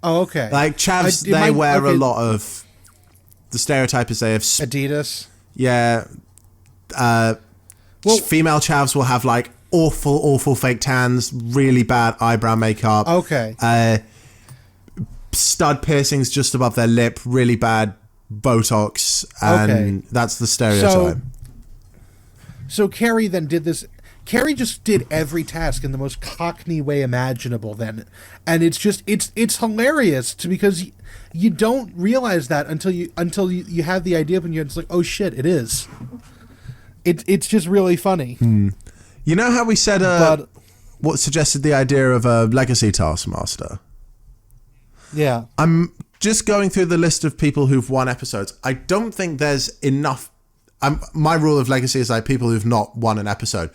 Oh, okay.
Like chavs, they wear a lot of. The stereotype is they have
Adidas.
Yeah. Female chavs will have like awful fake tans, really bad eyebrow makeup.
Okay.
Stud piercings just above their lip, really bad Botox, and that's the stereotype.
So Kerry then did this. Kerry just did every task in the most Cockney way imaginable then. And it's hilarious because you don't realize that until you have the idea when you're just like, oh shit, it is. It's just really funny.
You know how we said what suggested the idea of a legacy Taskmaster?
Yeah.
I'm just going through the list of people who've won episodes. I don't think there's enough. My rule of legacy is like people who've not won an episode.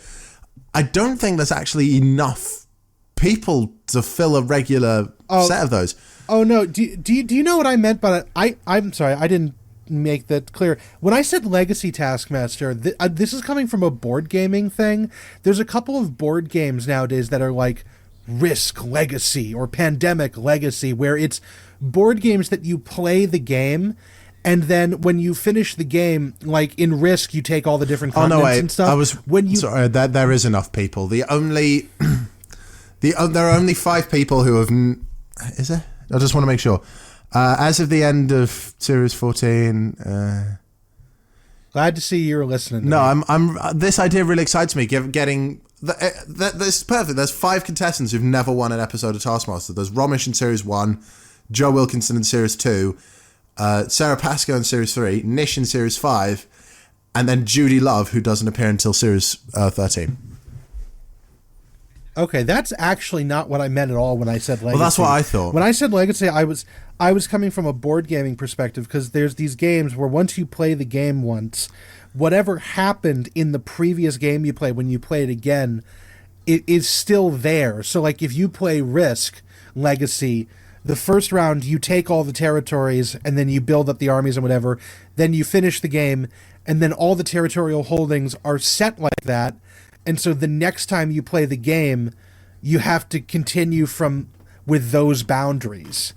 I don't think there's actually enough people to fill a regular set of those.
Oh no! Do you know what I meant by it? I'm sorry, I didn't make that clear. When I said Legacy Taskmaster, this is coming from a board gaming thing. There's a couple of board games nowadays that are like Risk Legacy or Pandemic Legacy, where it's board games that you play the game, And then when you finish the game, like in Risk, you take all the different continents and stuff.
I was sorry. There is enough people. There are only 5 people who have. Is there? I just want to make sure. As of the end of Series 14.
Glad to see you're listening.
No, I'm. This idea really excites me. This is perfect. There's 5 contestants who've never won an episode of Taskmaster. There's Romish in Series 1, Joe Wilkinson in Series 2, Sarah Pascoe in Series 3, Nish in Series 5, and then Judy Love, who doesn't appear until Series 13.
Okay, that's actually not what I meant at all when I said legacy.
Well, that's what I thought.
When I said legacy, I was coming from a board gaming perspective, because there's these games where once you play the game once, whatever happened in the previous game you played, when you play it again, it is still there. So like if you play Risk Legacy, the first round you take all the territories and then you build up the armies and whatever, then you finish the game, and then all the territorial holdings are set like that. And so the next time you play the game, you have to continue with those boundaries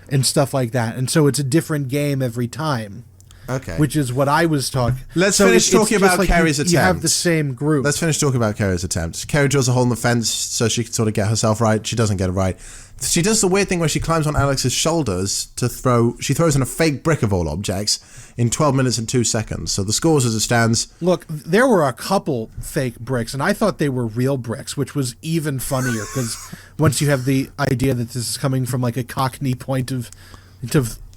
and stuff like that. And so it's a different game every time.
Okay.
Which is what I was talking.
Let's finish talking about
like
Kerry's attempt.
You have the same group.
Let's finish talking about Kerry's attempt. Kerry draws a hole in the fence so she can sort of get herself right. She doesn't get it right. She does the weird thing where she climbs on Alex's shoulders to throw. She throws in a fake brick of all objects in 12 minutes and 2 seconds. So the scores as it stands.
Look, there were a couple fake bricks, and I thought they were real bricks, which was even funnier, because once you have the idea that this is coming from like a Cockney point of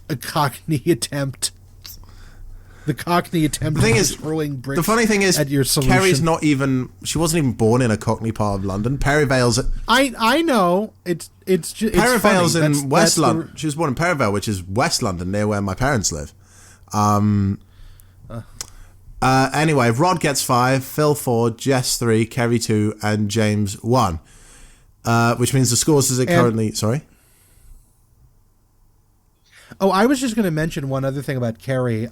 a Cockney attempt. The Cockney attempt hurling bricks.
The funny thing is,
at your solution.
Kerry's not even. She wasn't even born in a Cockney part of London. Perivale's.
I know it's just
Perivale's in West London. She was born in Perivale, which is West London, near where my parents live. Anyway, Rhod gets 5, Phil 4, Jess 3, Kerry 2, and James 1. Which means the scores as it currently. Sorry.
Oh, I was just going to mention one other thing about Kerry.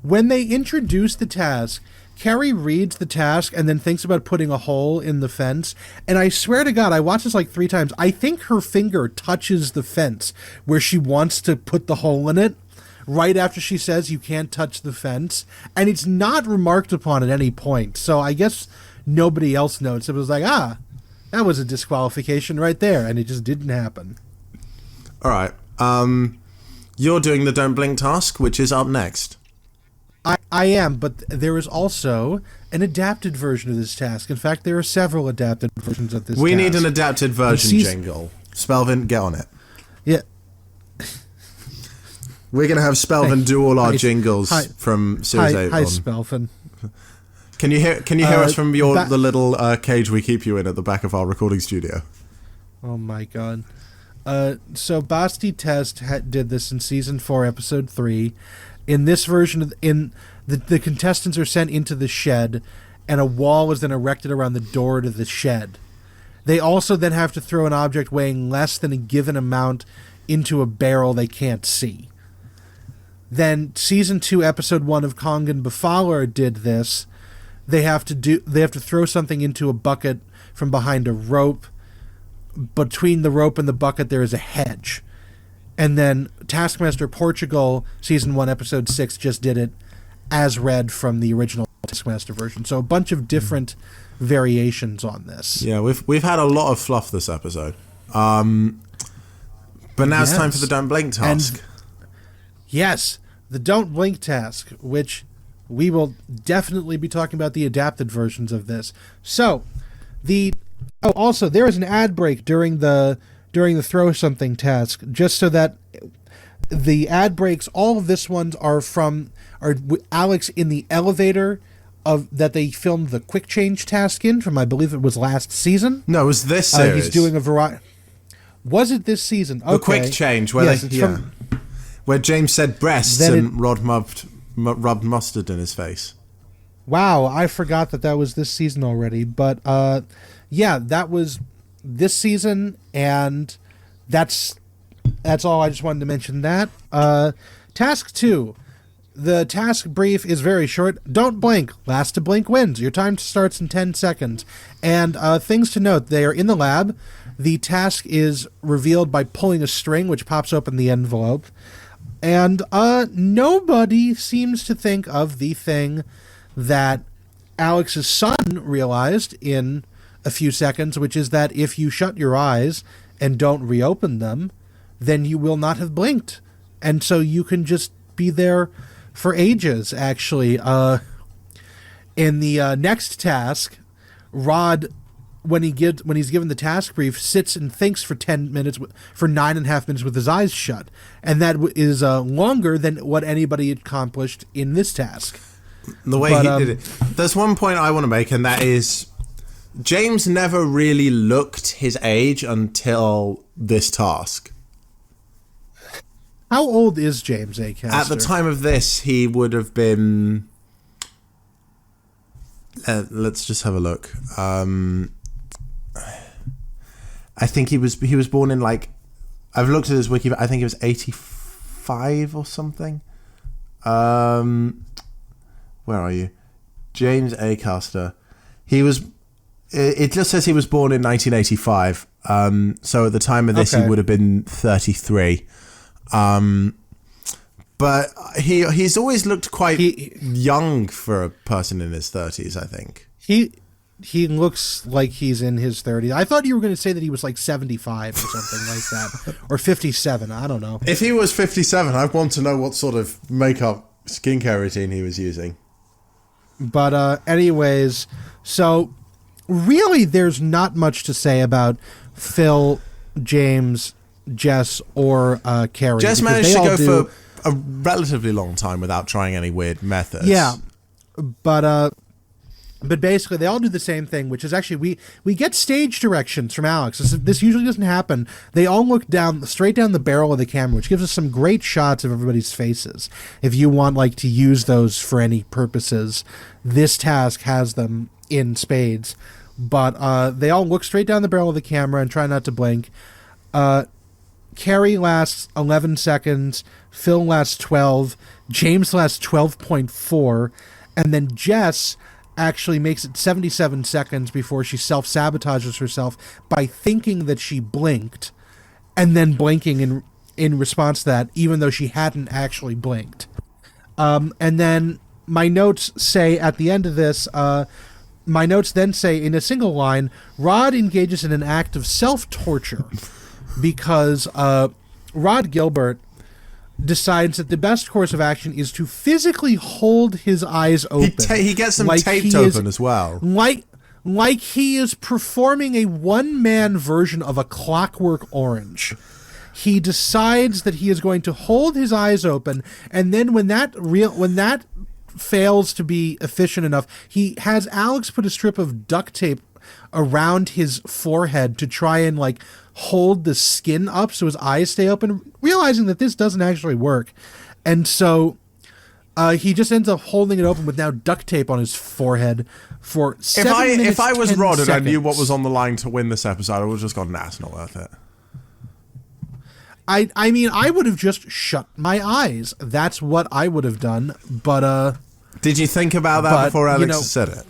When they introduce the task, Kerry reads the task and then thinks about putting a hole in the fence. And I swear to God, I watched this like 3 times. I think her finger touches the fence where she wants to put the hole in it right after she says you can't touch the fence. And it's not remarked upon at any point. So I guess nobody else noticed. It was like, that was a disqualification right there. And it just didn't happen.
All right. You're doing the Don't Blink task, which is up next.
I am, but there is also an adapted version of this task. In fact, there are several adapted versions of this task.
We need an adapted version jingle. Spelvin, get on it.
Yeah.
We're going to have Spelvin do all our jingles from Series 8
Hi,
on.
Spelvin.
Can you hear us from the little cage we keep you in at the back of our recording studio?
Oh my God. So Basti Test did this in Season 4, Episode 3. In this version, the contestants are sent into the shed, and a wall is then erected around the door to the shed. They also then have to throw an object weighing less than a given amount into a barrel they can't see. Then Season 2, Episode 1 of Kongan Befaller did this. They have to throw something into a bucket from behind a rope. Between the rope and the bucket there is a hedge. And then Taskmaster Portugal, Season 1, Episode 6, just did it as read from the original Taskmaster version. So a bunch of different variations on this.
Yeah, we've had a lot of fluff this episode. But now it's time for the Don't Blink task.
Yes, the Don't Blink task, which we will definitely be talking about the adapted versions of this. So, also, there is an ad break during the throw something task, just so that the ad breaks, all of this ones are Alex in the elevator that they filmed the quick change task in from, I believe it was last season.
No, it was this series.
He's doing a variety. Was it this season? Okay.
The quick change where where James said breasts and Rhod rubbed mustard in his face.
Wow, I forgot that was this season already, but yeah, that was this season, and that's all. I just wanted to mention that. Task 2. The task brief is very short. Don't blink. Last to blink wins. Your time starts in 10 seconds. And things to note, they are in the lab. The task is revealed by pulling a string, which pops open the envelope. And nobody seems to think of the thing that Alex's son realized in a few seconds, which is that if you shut your eyes and don't reopen them, then you will not have blinked. And so you can just be there for ages, actually. In the next task, Rhod, when he's given the task brief, sits and thinks for 10 minutes, for 9.5 minutes with his eyes shut. And that is longer than what anybody accomplished in this task.
The way he did it. There's one point I want to make, and that is James never really looked his age until this task.
How old is James Acaster?
At the time of this, he would have been... let's just have a look. I think he was born in, like... I've looked at his wiki, but I think he was 85 or something. Where are you? James Acaster. He was... It just says he was born in 1985. So at the time of this, he would have been 33. But he's always looked quite young for a person in his 30s, I think.
He looks like he's in his 30s. I thought you were going to say that he was like 75 or something like that. Or 57, I don't know.
If he was 57, I'd want to know what sort of makeup, skincare routine he was using.
But anyways, so really there's not much to say about Phil, James, Jess, or Carrie.
Jess managed to go for a relatively long time without trying any weird methods.
Yeah, but basically they all do the same thing, which is actually we get stage directions from Alex. This usually doesn't happen. They all look straight down the barrel of the camera, which gives us some great shots of everybody's faces. If you want to use those for any purposes, this task has them in spades. But they all look straight down the barrel of the camera and try not to blink. Carrie lasts 11 seconds, Phil lasts 12, James lasts 12.4, and then Jess actually makes it 77 seconds before she self-sabotages herself by thinking that she blinked and then blinking in response to that, even though she hadn't actually blinked. And then my notes say at the end of this, my notes then say in a single line, Rhod engages in an act of self-torture because Rhod Gilbert decides that the best course of action is to physically hold his eyes open.
He gets them taped open as well.
Like he is performing a one-man version of A Clockwork Orange. He decides that he is going to hold his eyes open, and then when that fails to be efficient enough, he has Alex put a strip of duct tape around his forehead to try and hold the skin up so his eyes stay open, realizing that this doesn't actually work. And so he just ends up holding it open with now duct tape on his forehead for 7 minutes.
If I was
10
Rhod and I
seconds.
knew what was on the line to win this episode, I would have just gone, nah, it's not worth it.
I mean, I would have just shut my eyes. That's what I would have done. But
did you think about that before Alex said it?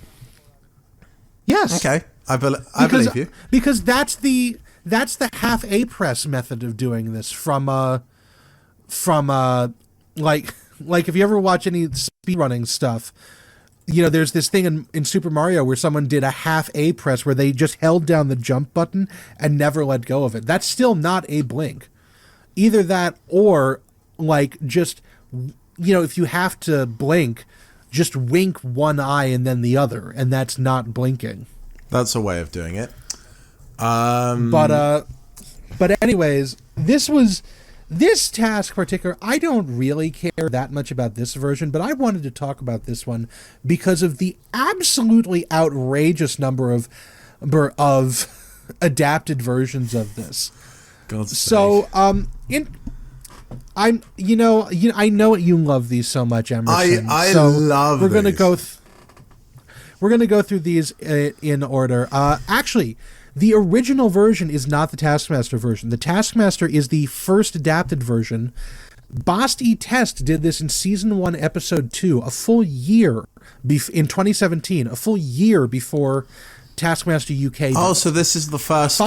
Yes.
Okay, I believe you.
Because that's the half A press method of doing this from if you ever watch any speedrunning stuff, there's this thing in Super Mario where someone did a half A press where they just held down the jump button and never let go of it. That's still not a blink. Either that or just, if you have to blink, just wink one eye and then the other, and that's not blinking.
That's a way of doing it.
But anyways, this task particular, I don't really care that much about this version, but I wanted to talk about this one because of the absolutely outrageous number of adapted versions of this.
God's
so,
sake.
I know you love these so much, Emerson.
I
so
love
we're gonna
these.
we're gonna go through these in order. Actually, the original version is not the Taskmaster version. The Taskmaster is the first adapted version. Basti Test did this in season 1, episode 2, a full year in 2017, a full year before Taskmaster UK did.
Oh, so this is the first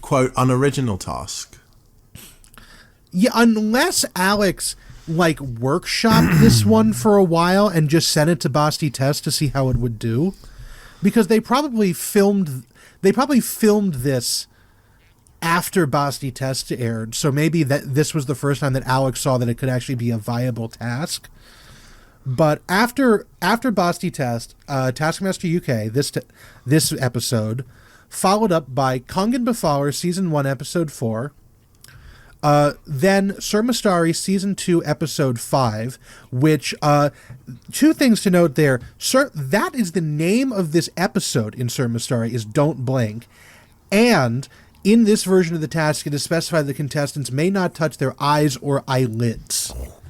quote unoriginal task.
Yeah, unless Alex workshopped this one for a while and just sent it to Basti Test to see how it would do, because they probably filmed this after Basti Test aired, so maybe that this was the first time that Alex saw that it could actually be a viable task. But after Basti Test, Taskmaster UK, this episode followed up by Kongen Befaller Season 1 Episode 4. Then Sir Mastari Season 2 Episode 5, which, two things to note there. Sir, that is the name of this episode in Sir Mastari, is Don't Blink. And in this version of the task, it is specified the contestants may not touch their eyes or eyelids.
Oh,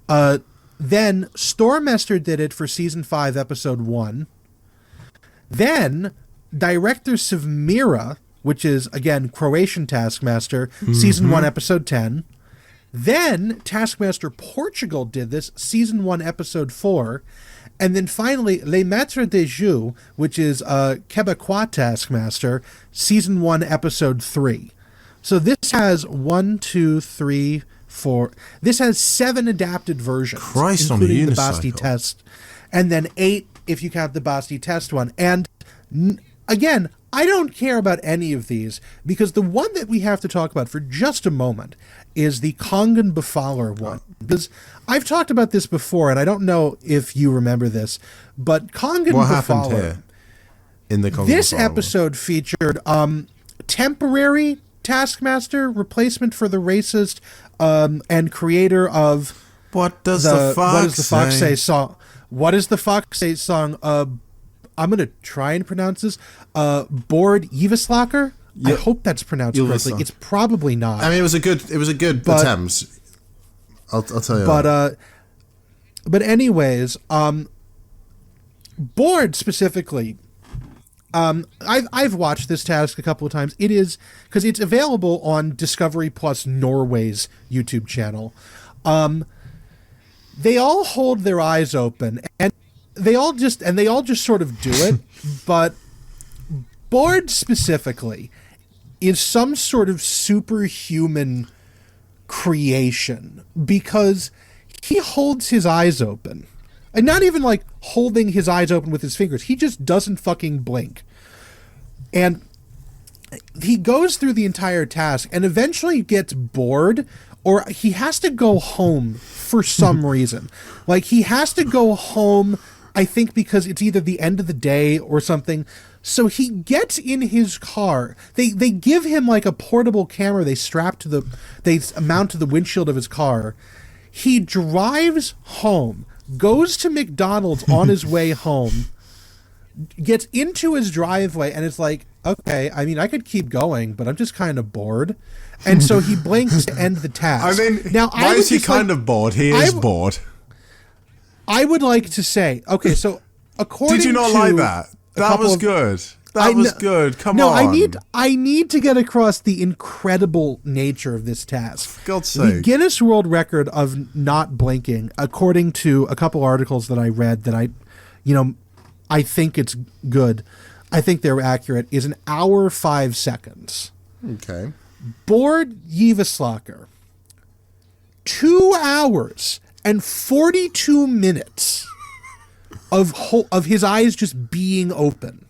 God.
Then Stormester did it for Season 5 Episode 1. Then Director Sevmira, which is, again, Croatian Taskmaster, Season 1, Episode 10. Then Taskmaster Portugal did this, Season 1, Episode 4. And then finally, Les Maîtres des Jeux, which is Quebecois Taskmaster, Season 1, Episode 3. So this has 1, 2, 3, 4... This has 7 adapted versions, including the Basti Test. And then 8 if you count the Basti Test one. And, again, I don't care about any of these, because the one that we have to talk about for just a moment is the Kongen Befaller one. Because I've talked about this before, and I don't know if you remember this, but Kongen Befaller...
What happened here in the Kongen
This
Befaller
episode
one?
featured temporary Taskmaster, replacement for the racist and creator of...
What does the Fox say
song? What does the Fox say song? I'm going to try and pronounce this. Bård Iveslacker? I hope that's pronounced correctly. It's probably not.
I mean, it was a good attempt. I'll tell you
but anyways, Bård specifically, I've watched this task a couple of times. It is, because it's available on Discovery Plus Norway's YouTube channel. They all hold their eyes open, and they all just sort of do it, but Bård specifically is some sort of superhuman creation, because he holds his eyes open. And not even like holding his eyes open with his fingers. He just doesn't fucking blink. And he goes through the entire task and eventually gets bored, or he has to go home for some reason. Like, he has to go home, I think because it's either the end of the day or something. So he gets in his car. They give him like a portable camera they mount to the windshield of his car. He drives home, goes to McDonald's on his way home, gets into his driveway, and it's like, okay, I mean, I could keep going, but I'm just kind of bored. And so he blinks to end the task.
I mean,
now,
why is he kind of bored? He is bored.
I would like to say, okay, so according to...
Did you not like that? That was good. That was good. Come on.
I need to get across the incredible nature of this task.
For God's
The
sake.
Guinness World Record of not blinking, according to a couple articles that I read that I think it's good. I think they're accurate, is 1 hour 5 seconds.
Okay.
Bård Iveslacker, 2 hours and 42 minutes of his eyes just being open.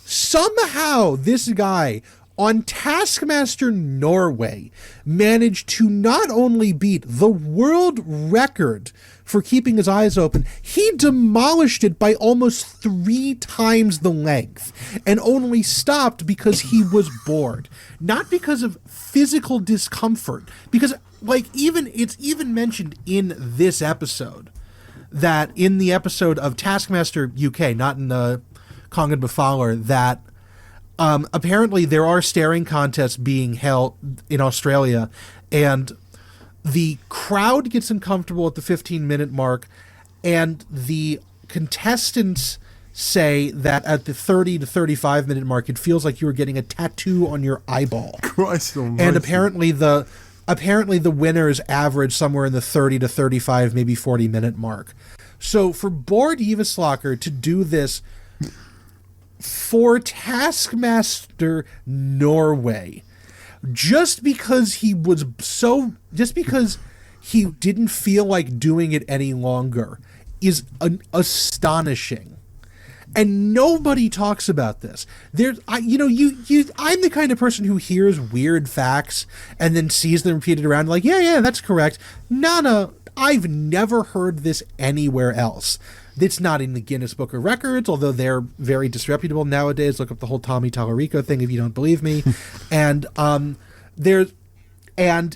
Somehow this guy on Taskmaster Norway managed to not only beat the world record for keeping his eyes open, he demolished it by almost 3 times the length, and only stopped because he was bored. Not because of physical discomfort, because it's even mentioned in this episode, that in the episode of Taskmaster UK, not in the Kongen Befaller, that apparently there are staring contests being held in Australia, and the crowd gets uncomfortable at the 15-minute mark, and the contestants say that at the 30 to 35-minute mark, it feels like you were getting a tattoo on your eyeball.
Christ almighty.
And apparently the winners average somewhere in the 30 to 35, maybe 40-minute mark. So for Bård Iveslacker to do this for Taskmaster Norway, just because he didn't feel like doing it any longer is astonishing. And nobody talks about this. I'm the kind of person who hears weird facts and then sees them repeated around like, yeah, that's correct. No, I've never heard this anywhere else. It's not in the Guinness Book of Records, although they're very disreputable nowadays. Look up the whole Tommy Tallarico thing if you don't believe me. And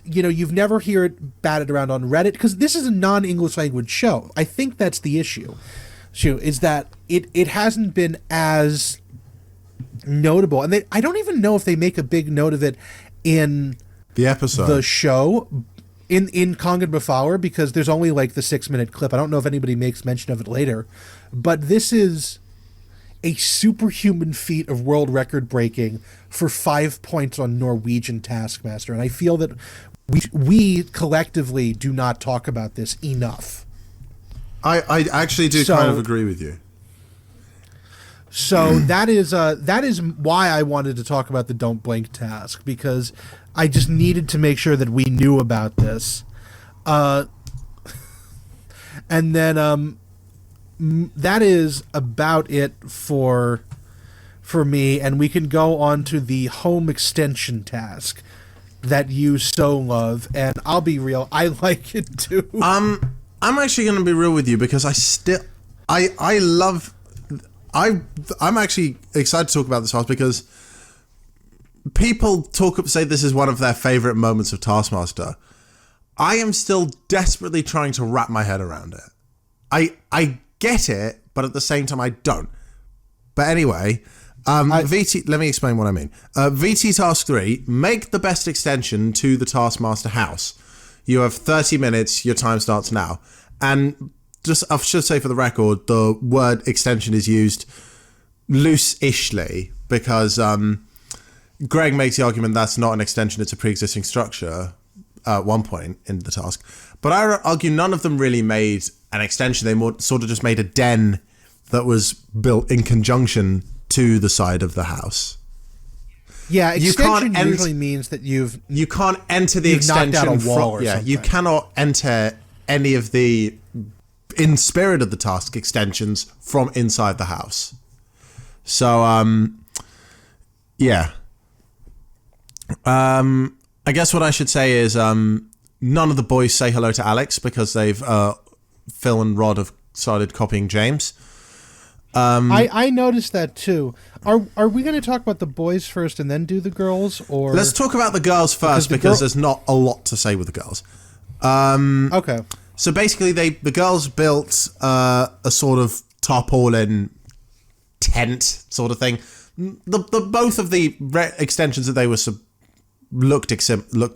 you've never heard it batted around on Reddit because this is a non-English language show. I think that's the issue. Is that it hasn't been as notable, and I don't even know if they make a big note of it in
the episode,
the show, in Kongan Befauer, because there's only like the 6-minute clip. I don't know if anybody makes mention of it later, but this is a superhuman feat of world record breaking for 5 points on Norwegian Taskmaster, and I feel that we collectively do not talk about this enough.
I actually do kind of agree with you.
So that is why I wanted to talk about the Don't Blink task, because I just needed to make sure that we knew about this. And then that is about it for me, and we can go on to the home extension task that you so love, and I'll be real, I like it too.
I'm actually going to be real with you because I'm actually excited to talk about this task because people say this is one of their favorite moments of Taskmaster. I am still desperately trying to wrap my head around it. I get it, but at the same time I don't. But anyway, VT, let me explain what I mean. VT Task 3, make the best extension to the Taskmaster house. You have 30 minutes, your time starts now. And just, I should say for the record, the word extension is used loose-ishly because Greg makes the argument that's not an extension, it's a pre-existing structure at one point in the task. But I argue none of them really made an extension. They sort of just made a den that was built in conjunction to the side of the house.
Yeah, extension usually means that you
can't enter the extension
knocked out a wall or something.
You cannot enter any of the, in spirit of the task, extensions from inside the house. So I guess what I should say is none of the boys say hello to Alex because Phil and Rhod have started copying James.
I noticed that too. Are we going to talk about the boys first and then do the girls, or
let's talk about the girls first because there's not a lot to say with the girls.
Okay.
So basically, the girls built a sort of tarpaulin tent sort of thing. Both of the extensions that they were looked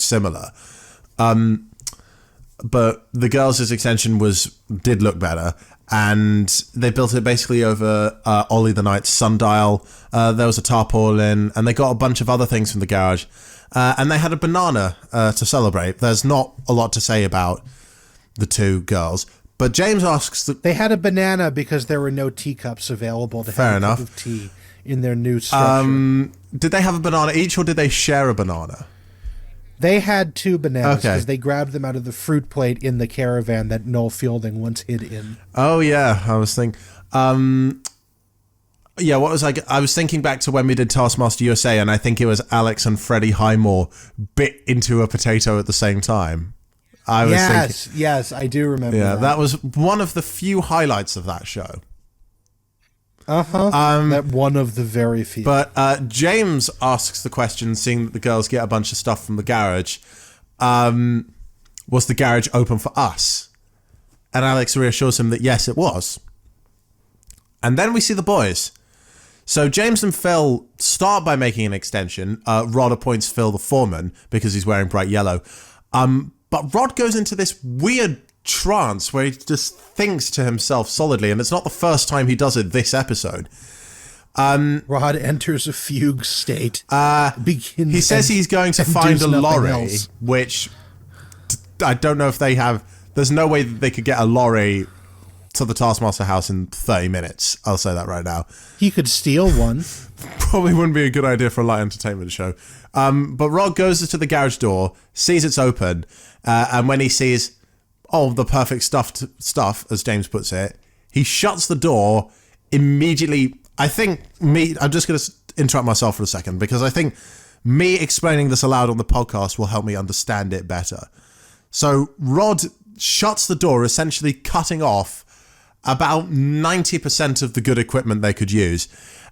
similar, but the girls' extension did look better. And they built it basically over Ollie the Knight's sundial. There was a tarpaulin, and they got a bunch of other things from the garage. And they had a banana to celebrate. There's not a lot to say about the two girls. But James asks...
They had a banana because there were no teacups available to have a cup of tea in their new structure.
Did they have a banana each, or did they share a banana?
They had two bananas because they grabbed them out of the fruit plate in the caravan that Noel Fielding once hid in.
Oh, yeah. I was thinking... what was I was thinking back to when we did Taskmaster USA, and I think it was Alex and Freddie Highmore bit into a potato at the same time.
Yes, I do remember that.
That was one of the few highlights of that show.
That one of the very few.
But James asks the question, seeing that the girls get a bunch of stuff from the garage, was the garage open for us? And Alex reassures him that yes, it was. And then we see the boys. So James and Phil start by making an extension. Rhod appoints Phil the foreman because he's wearing bright yellow. But Rhod goes into this weird trance where he just thinks to himself solidly, and it's not the first time he does it this episode.
Rhod enters a fugue state.
He says he's going to find a lorry, which I don't know if they have. There's no way that they could get a lorry to the Taskmaster house in 30 minutes. I'll say that right now.
He could steal one.
Probably wouldn't be a good idea for a light entertainment show. But Rhod goes to the garage door, sees it's open, and when he sees, the perfect stuff, as James puts it, he shuts the door immediately. I'm just going to interrupt myself for a second, because I think me explaining this aloud on the podcast will help me understand it better. So Rhod shuts the door, essentially cutting off about 90% of the good equipment they could use.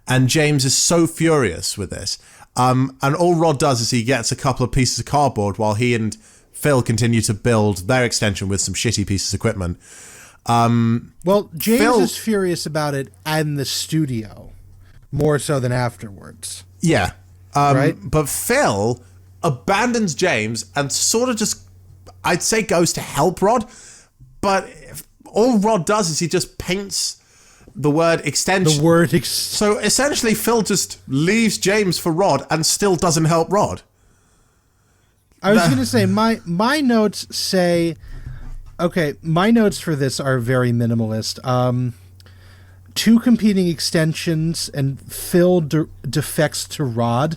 And James is so furious with this. And all Rhod does is he gets a couple of pieces of cardboard while he and Phil continue to build their extension with some shitty pieces of equipment.
Well, James is furious about it in the studio, more so than afterwards.
Yeah.
Right?
But Phil abandons James and sort of just, I'd say, goes to help Rhod. But all Rhod does is he just paints the word extension. So essentially, Phil just leaves James for Rhod and still doesn't help Rhod.
I was going to say, my notes say... Okay, my notes for this are very minimalist. 2 competing extensions, and Phil defects to Rhod.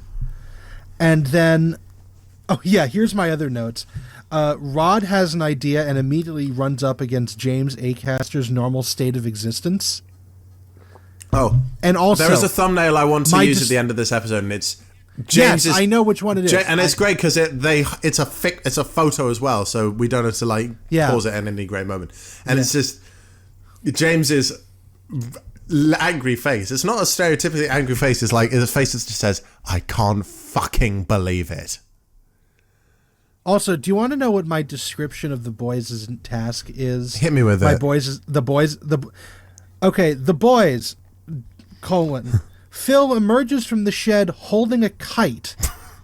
And then... Oh, yeah, here's my other notes. Rhod has an idea and immediately runs up against James Acaster's normal state of existence.
Oh.
And also...
There is a thumbnail I want to use at the end of this episode, and it's...
I know which one it is.
And it's great because it's a photo as well, so we don't have to pause it at any great moment. And it's just James's angry face. It's not a stereotypically angry face. It's like a face that just says, "I can't fucking believe it."
Also, do you want to know what my description of the boys' task is?
Hit me with it.
The boys, Phil emerges from the shed holding a kite,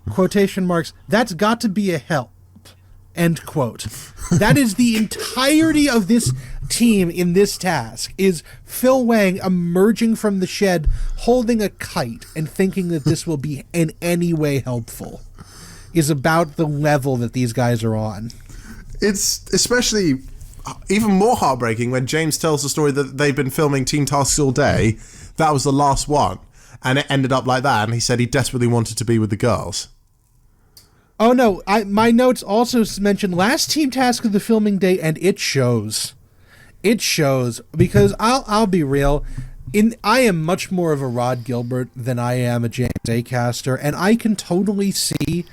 quotation marks, "That's got to be a help," end quote. That is the entirety of this team in this task, is Phil Wang emerging from the shed holding a kite and thinking that this will be in any way helpful, is about the level that these guys are on.
It's especially even more heartbreaking when James tells the story that they've been filming Teen Tasks all day. That was the last one. And it ended up like that, and he said he desperately wanted to be with the girls.
Oh no, my notes also mentioned last team task of the filming day, and it shows. It shows, because I'll be real, I am much more of a Rhod Gilbert than I am a James Acaster, and I can totally see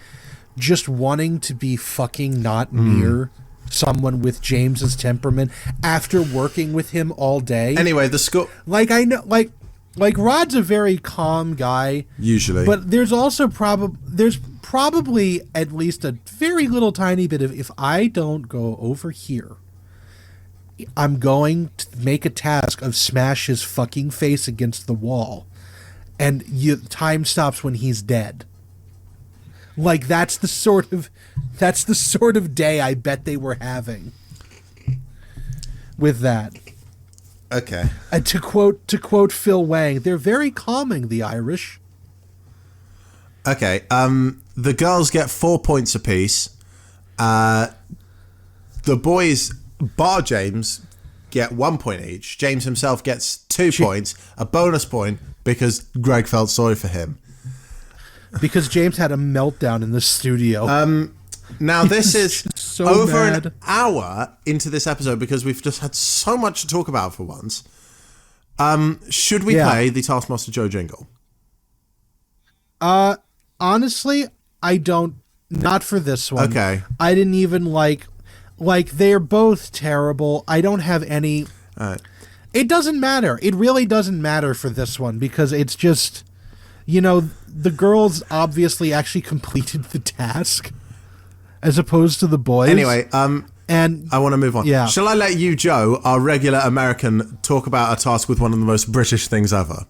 just wanting to be fucking not near someone with James's temperament after working with him all day.
Anyway, the school...
Like Rod's a very calm guy,
usually,
but there's also probably at least a very little tiny bit of, if I don't go over here, I'm going to make a task of smash his fucking face against the wall, and time stops when he's dead. Like that's the sort of day I bet they were having with that.
Okay.
And to quote Phil Wang, they're very calming, the Irish.
Okay. The girls get 4 points apiece. The boys, bar James, get 1 point each. James himself gets 2 points, a bonus point because Greg felt sorry for him.
Because James had a meltdown in the studio.
Now, this is
so
over
mad.
an hour into this episode because we've just had so much to talk about for once. Should we play the Taskmaster Joe jingle?
Honestly, I don't. Not for this one.
Okay.
I didn't even like they're both terrible. I don't have any. It doesn't matter. It really doesn't matter for this one because it's just, the girls obviously actually completed the task. As opposed to the boys.
Anyway,
and
I want to move on.
Yeah.
Shall I let you, Joe, our regular American, talk about a task with one of the most British things ever?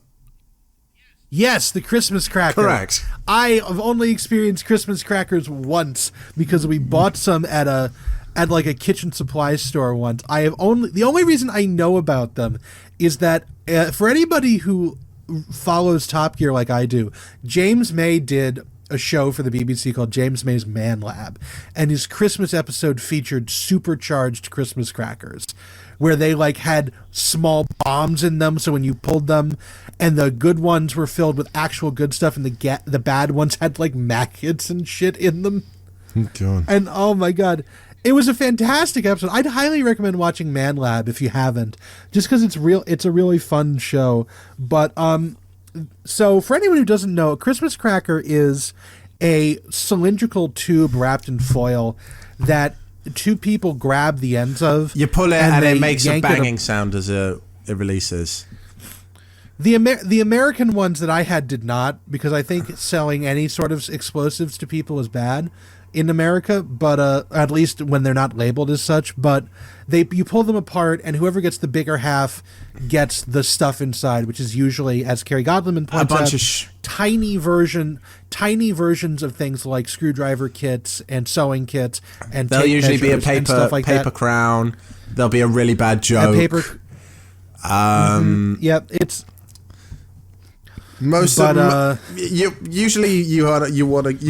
Yes, the Christmas cracker.
Correct.
I have only experienced Christmas crackers once because we bought some at a kitchen supply store once. The only reason I know about them is that for anybody who follows Top Gear like I do, James May did a show for the BBC called James May's Man Lab, and his Christmas episode featured supercharged Christmas crackers, where they like had small bombs in them, so when you pulled them, and the good ones were filled with actual good stuff, and the bad ones had like maggots and shit in them.
God.
And oh my god, it was a fantastic episode. I'd highly recommend watching Man Lab if you haven't, just because it's a really fun show. But so for anyone who doesn't know, a Christmas cracker is a cylindrical tube wrapped in foil that two people grab the ends of.
You pull it and it makes a banging sound as it releases.
The American ones that I had did not, because I think selling any sort of explosives to people is bad in America, but at least when they're not labeled as such. But you pull them apart, and whoever gets the bigger half gets the stuff inside, which is usually, as Kerry Godliman points out, tiny versions of things like screwdriver kits and sewing kits, and
there'll usually be a paper crown. There'll be a really bad joke.
Yep, it's.
Most of them, you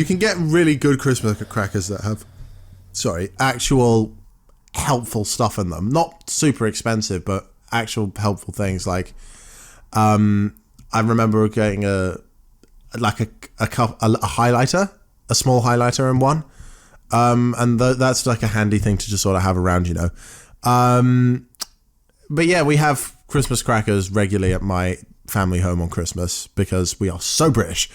can get really good Christmas crackers that have, actual helpful stuff in them. Not super expensive, but actual helpful things. Like, I remember getting a highlighter, a small highlighter in one, and that's like a handy thing to just sort of have around, you know. But yeah, we have Christmas crackers regularly at my family home on Christmas because we are so British.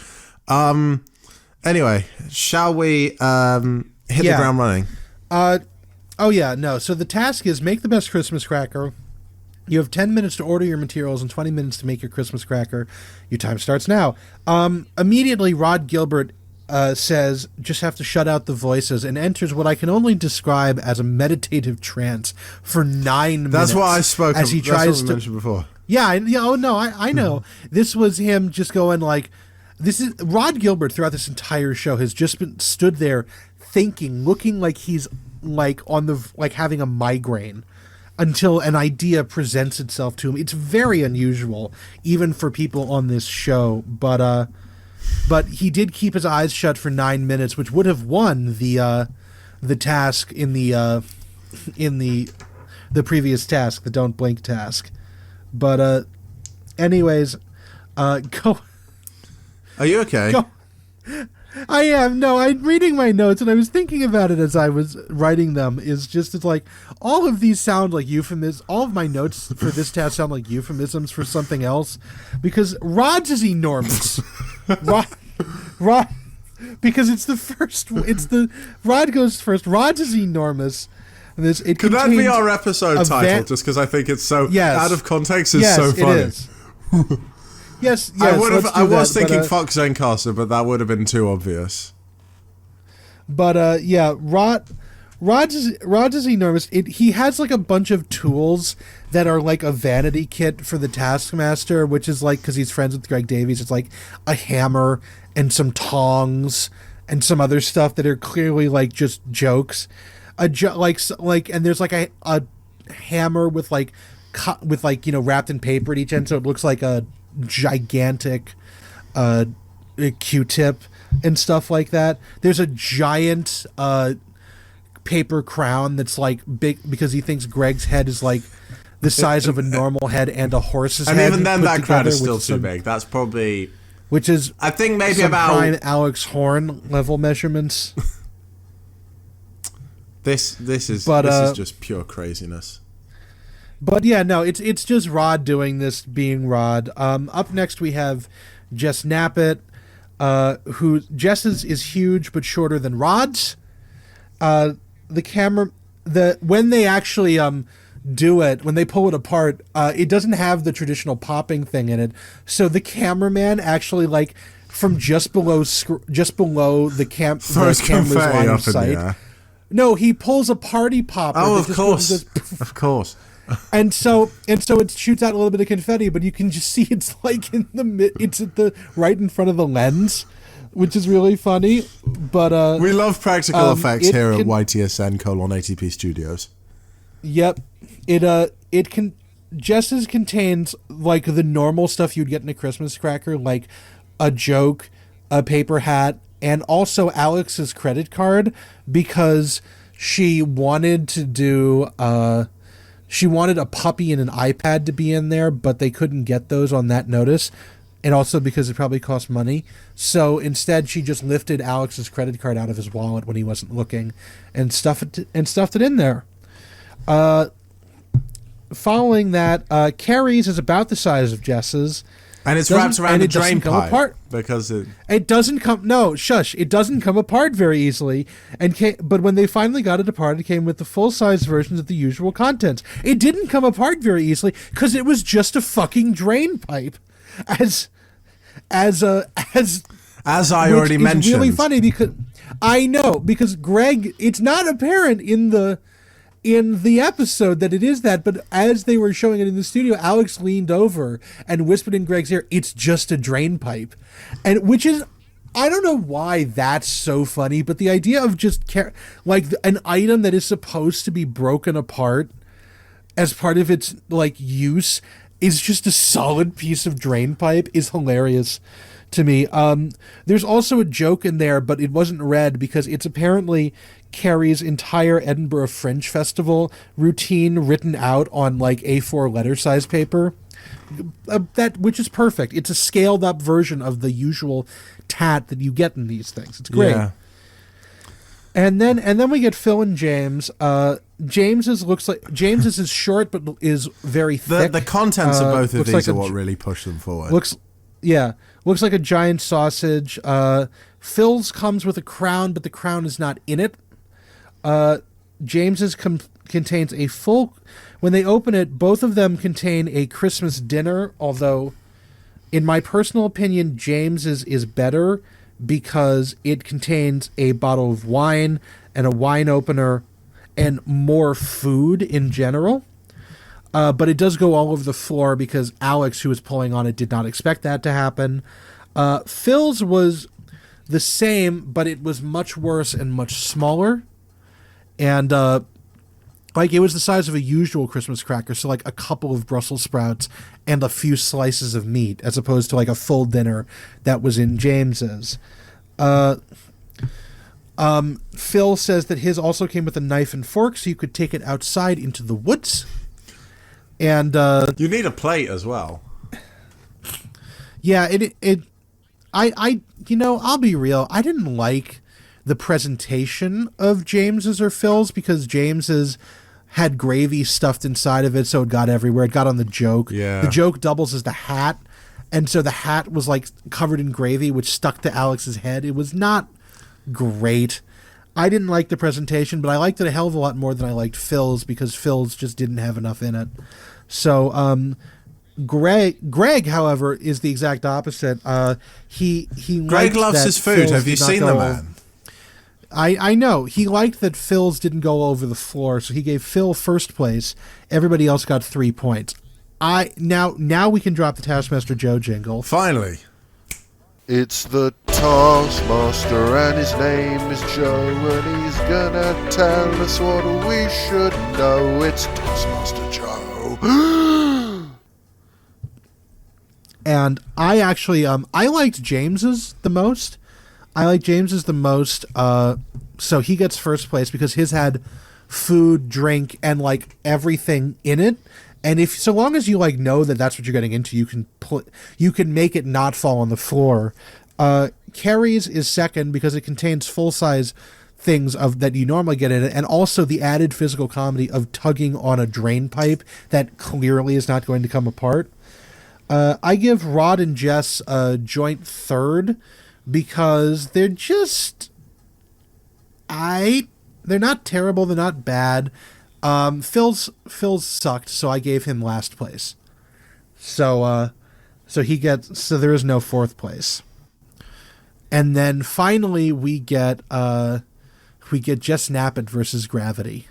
Anyway, shall we hit the ground running?
So the task is make the best Christmas cracker. You have 10 minutes to order your materials and 20 minutes to make your Christmas cracker. Your time starts now. Immediately, Rhod Gilbert says, just have to shut out the voices, and enters what I can only describe as a meditative trance for 9 minutes.
That's what I spoke
as he
That's
tries
what we mentioned before.
Yeah, I know. This was him just going like, this is Rhod Gilbert throughout this entire show has just been stood there thinking, looking like he's like having a migraine until an idea presents itself to him. It's very unusual, even for people on this show, but he did keep his eyes shut for 9 minutes, which would have won the task in the previous task, the don't blink task. But anyways, go.
Are you okay?
Go. I am. No, I'm reading my notes, and I was thinking about it as I was writing them. It's like all of these sound like euphemisms. All of my notes for this task sound like euphemisms for something else, because Rhod's is enormous. Rhod, because it's the first. It's the Rhod goes first. Rhod's is enormous.
Could that be our episode title? Just because I think it's so out of context is so funny.
It is. yes,
I was thinking fuck Zencastr, but that would have been too obvious.
But Rhod's is enormous. He has like a bunch of tools that are like a vanity kit for the Taskmaster, which is like, because he's friends with Greg Davies, it's like a hammer and some tongs and some other stuff that are clearly like just jokes. And there's like a hammer with like wrapped in paper at each end, so it looks like a gigantic Q-tip and stuff like that. There's a giant paper crown that's like big because he thinks Greg's head is like the size of a normal head and a horse's head.
And even then, that crown is still too big. That's probably,
which is
I think maybe
some
about
prime Alex Horn level measurements.
This is just pure craziness.
But yeah, no, it's just Rhod doing this, being Rhod. Up next we have Jess Knappett, who Jess's is huge but shorter than Rhod's. When they actually do it, when they pull it apart, it doesn't have the traditional popping thing in it. So the cameraman actually like from just below the camera's line of sight. No, he pulls a party popper.
Oh, of course. Of course.
And so it shoots out a little bit of confetti, but you can just see it's like it's at the right in front of the lens, which is really funny. But
we love practical effects here at YTSN:ATP Studios.
Yep. Jess's contains like the normal stuff you'd get in a Christmas cracker, like a joke, a paper hat, and also Alex's credit card because she wanted to do she wanted a puppy and an iPad to be in there, but they couldn't get those on that notice, and also because it probably cost money. So instead, she just lifted Alex's credit card out of his wallet when he wasn't looking, and stuffed it in there. Following that, Carrie's is about the size of Jess's.
And it's wrapped around the drain pipe
apart.
because
it doesn't come. No, shush! It doesn't come apart very easily. But when they finally got it apart, it came with the full-size versions of the usual contents. It didn't come apart very easily because it was just a fucking drain pipe. As I
already mentioned,
it's really funny because I know because Greg. It's not apparent in the episode that it is that, but as they were showing it in the studio, Alex leaned over and whispered in Greg's ear, "It's just a drain pipe," and which is, I don't know why that's so funny, but the idea of just like an item that is supposed to be broken apart as part of its like use is just a solid piece of drain pipe is hilarious to me. There's also a joke in there, but it wasn't read because it's apparently Carrie's entire Edinburgh Fringe Festival routine written out on like A4 letter size paper. Which is perfect. It's a scaled up version of the usual tat that you get in these things. It's great. Yeah. And then we get Phil and James. James's is short but is very thick.
The contents of both of these are what really push them forward.
Looks like a giant sausage. Phil's comes with a crown, but the crown is not in it. James's contains a full... When they open it, both of them contain a Christmas dinner, although, in my personal opinion, James's is better because it contains a bottle of wine and a wine opener and more food in general. But it does go all over the floor because Alex, who was pulling on it, did not expect that to happen. Phil's was the same, but it was much worse and much smaller. And like it was the size of a usual Christmas cracker, so like a couple of Brussels sprouts and a few slices of meat, as opposed to like a full dinner that was in James's. Phil says that his also came with a knife and fork, so you could take it outside into the woods. And
you need a plate as well.
Yeah, I I'll be real. I didn't like the presentation of James's or Phil's because James's had gravy stuffed inside of it, so it got everywhere. It got on the joke.
Yeah.
The joke doubles as the hat, and so the hat was like covered in gravy, which stuck to Alex's head. It was not great. I didn't like the presentation, but I liked it a hell of a lot more than I liked Phil's because Phil's just didn't have enough in it. So, Greg, however, is the exact opposite.
Greg loves his food. Phil's Have you seen the man?
I know. He liked that Phil's didn't go over the floor, so he gave Phil first place. Everybody else got 3 points. Now we can drop the Taskmaster Joe jingle.
Finally.
It's the Taskmaster and his name is Joe and he's gonna tell us what we should know. It's Taskmaster Joe.
And I actually I liked James's the most. So he gets first place because his had food, drink, and like everything in it. And so long as you like know that that's what you're getting into, you can make it not fall on the floor. Carrie's is second because it contains full size things that you normally get in it, and also the added physical comedy of tugging on a drain pipe that clearly is not going to come apart. I give Rhod and Jess a joint third because they're just they're not terrible, they're not bad. Phil's sucked, so I gave him last place. So there is no fourth place. And then finally we get Jess Knappett versus Gravity.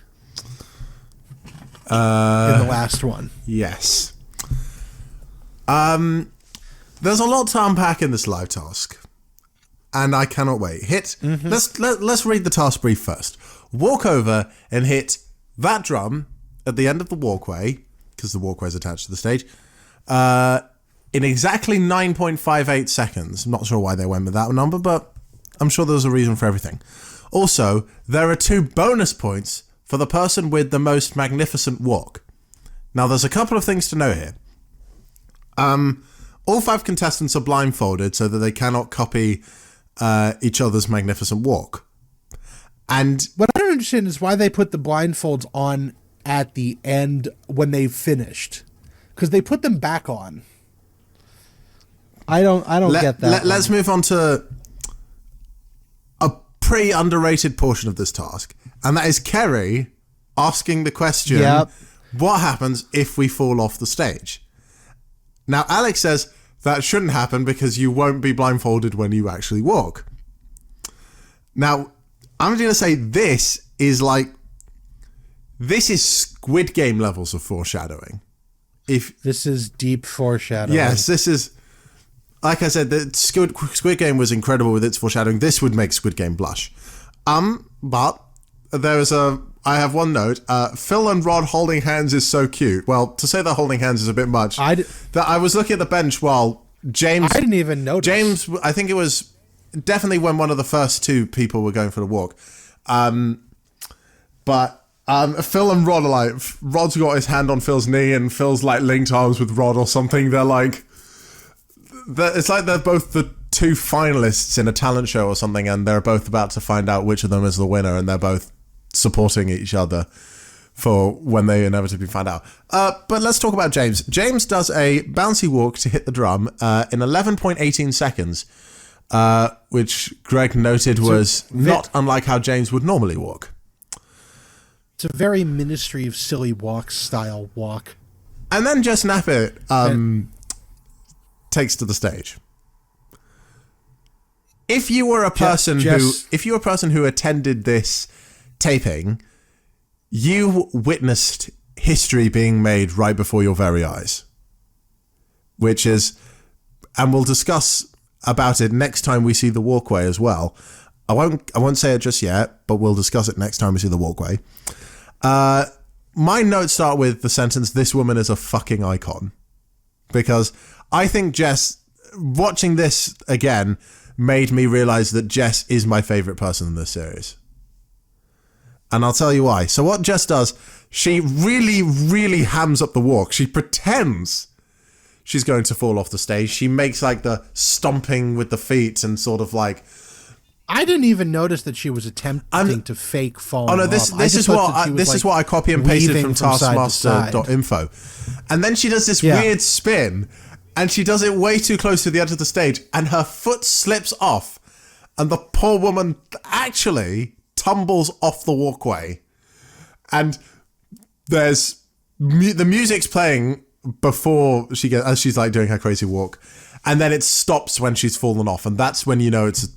In the last one.
Yes. There's a lot to unpack in this live task. And I cannot wait. Let's read the task brief first. Walk over and hit that drum at the end of the walkway, because the walkway is attached to the stage, in exactly 9.58 seconds. I'm not sure why they went with that number, but I'm sure there's a reason for everything. Also, there are 2 bonus points for the person with the most magnificent walk. Now, there's a couple of things to know here. All 5 contestants are blindfolded so that they cannot copy each other's magnificent walk. And
what I don't understand is why they put the blindfolds on at the end when they finished, because they put them back on. I don't get that.
Let's move on to a pretty underrated portion of this task, and that is Kerry asking the question, what happens if we fall off the stage? Now, Alex says that shouldn't happen because you won't be blindfolded when you actually walk. Now, I'm going to say this is Squid Game levels of foreshadowing.
This is deep foreshadowing.
Yes, this is, like I said, the Squid Game was incredible with its foreshadowing. This would make Squid Game blush. But I have one note. Phil and Rhod holding hands is so cute. Well, to say they're holding hands is a bit much. I was looking at the bench while James...
I didn't even notice.
James, I think it was definitely when one of the first 2 people were going for the walk. But Phil and Rhod are like... Rod's got his hand on Phil's knee and Phil's like linked arms with Rhod or something. They're like... It's like they're both the 2 finalists in a talent show or something, and they're both about to find out which of them is the winner, and they're both supporting each other for when they inevitably find out. But let's talk about James. James does a bouncy walk to hit the drum in 11.18 seconds, which Greg noted was not unlike how James would normally walk.
It's a very Ministry of Silly Walks style walk.
And then Jess Knappett takes to the stage. If you were a person who attended this taping, you witnessed history being made right before your very eyes, which is, and we'll discuss about it next time we see the walkway as well. I won't say it just yet, but we'll discuss it next time we see the walkway. My notes start with the sentence, "This woman is a fucking icon," because I think Jess, watching this again, made me realize that Jess is my favorite person in this series. And I'll tell you why. So what Jess does, she really, really hams up the walk. She pretends she's going to fall off the stage. She makes like the stomping with the feet and sort of like...
I didn't even notice that she was attempting to fake falling off.
Oh no, this is what I copy and pasted from Taskmaster.info. And then she does this weird spin, and she does it way too close to the edge of the stage, and her foot slips off, and the poor woman actually tumbles off the walkway. And there's the music's playing before as she's like doing her crazy walk, and then it stops when she's fallen off, and that's when you know it's a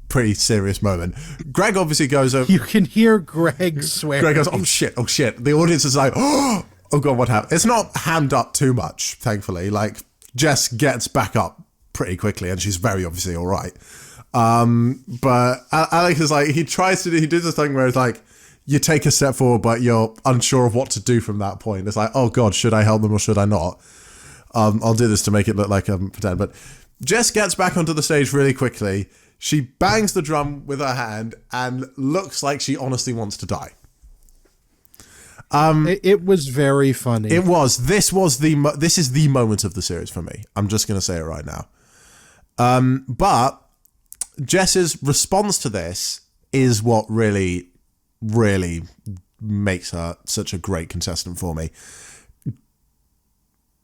pretty serious moment. Greg obviously goes over.
You can hear Greg swearing.
Greg goes, oh shit. The audience is like, oh god, what happened? It's not hammed up too much, thankfully. Like, Jess gets back up pretty quickly, and she's very obviously all right. But Alex is like, he does this thing where it's like, you take a step forward, but you're unsure of what to do from that point. It's like, oh god, should I help them or should I not? I'll do this to make it look like I'm pretend. But Jess gets back onto the stage really quickly. She bangs the drum with her hand and looks like she honestly wants to die.
It was very funny.
It was. This is the moment of the series for me. I'm just going to say it right now. But Jess's response to this is what really, really makes her such a great contestant for me.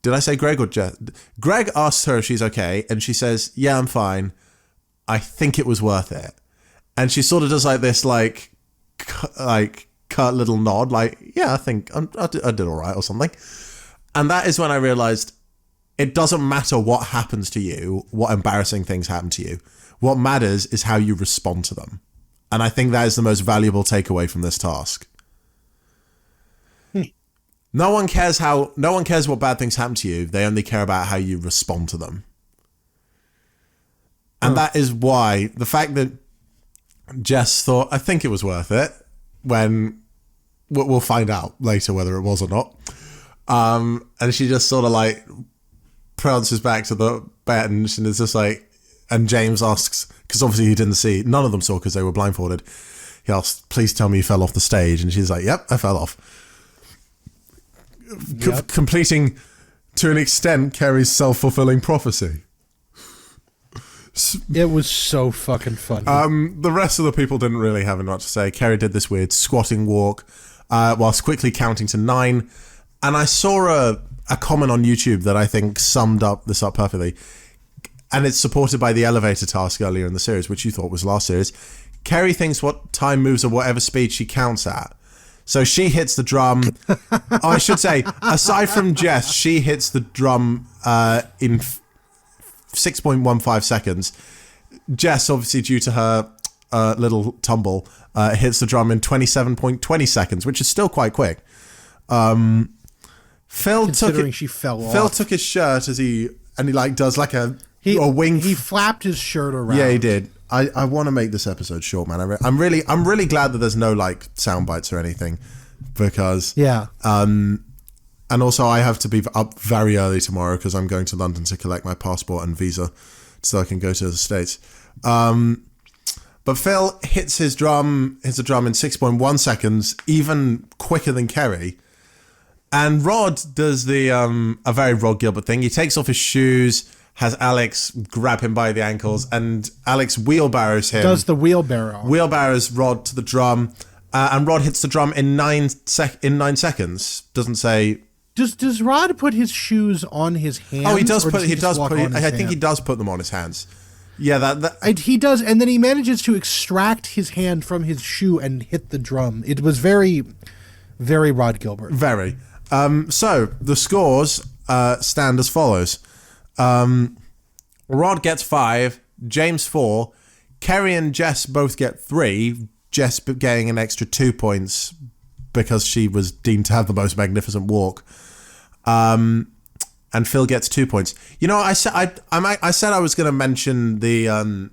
Did I say Greg or Jess? Greg asks her if she's okay, and she says, yeah, I'm fine. I think it was worth it. And she sort of does like this, like curt little nod, like, yeah, I think I did all right or something. And that is when I realized it doesn't matter what happens to you, what embarrassing things happen to you. What matters is how you respond to them. And I think that is the most valuable takeaway from this task. No one cares what bad things happen to you. They only care about how you respond to them. And that is why the fact that Jess thought, I think it was worth it, when we'll find out later whether it was or not. And she just sort of like prances back to the bench and is just like, And James asks, because obviously he didn't see, none of them saw because they were blindfolded. He asked, please tell me you fell off the stage. And she's like, yep, I fell off.
Yep.
Completing, to an extent, Kerry's self-fulfilling prophecy.
It was so fucking funny.
The rest of the people didn't really have much to say. Kerry did this weird squatting walk whilst quickly counting to 9. And I saw a comment on YouTube that I think summed this up perfectly. And it's supported by the elevator task earlier in the series, which you thought was last series. Kerry thinks what time moves at whatever speed she counts at. So she hits the drum. I should say, aside from Jess, she hits the drum in 6.15 seconds. Jess, obviously due to her little tumble, hits the drum in 27.20 seconds, which is still quite quick. Phil
she fell off.
Phil took his shirt and he like does like a wing.
He flapped his shirt around.
Yeah, he did. I want to make this episode short, man. I'm really glad that there's no like sound bites or anything, because and also I have to be up very early tomorrow because I'm going to London to collect my passport and visa so I can go to the States. But Phil hits the drum in 6.1 seconds, even quicker than Kerry. And Rhod does a very Rhod Gilbert thing. He takes off his shoes, has Alex grab him by the ankles, and Alex wheelbarrows him.
Does the wheelbarrow.
Wheelbarrows Rhod to the drum, and Rhod hits the drum in 9 seconds. Doesn't say...
Does Rhod put his shoes on his hands?
Oh, he does
I
think he does put them on his hands. Yeah,
he does, and then he manages to extract his hand from his shoe and hit the drum. It was very, very Rhod Gilbert.
Very. So the scores stand as follows. Rhod gets 5, James 4, Kerry and Jess both get 3, Jess getting an extra 2 points because she was deemed to have the most magnificent walk. And Phil gets 2 points. You know, I said I was going to mention the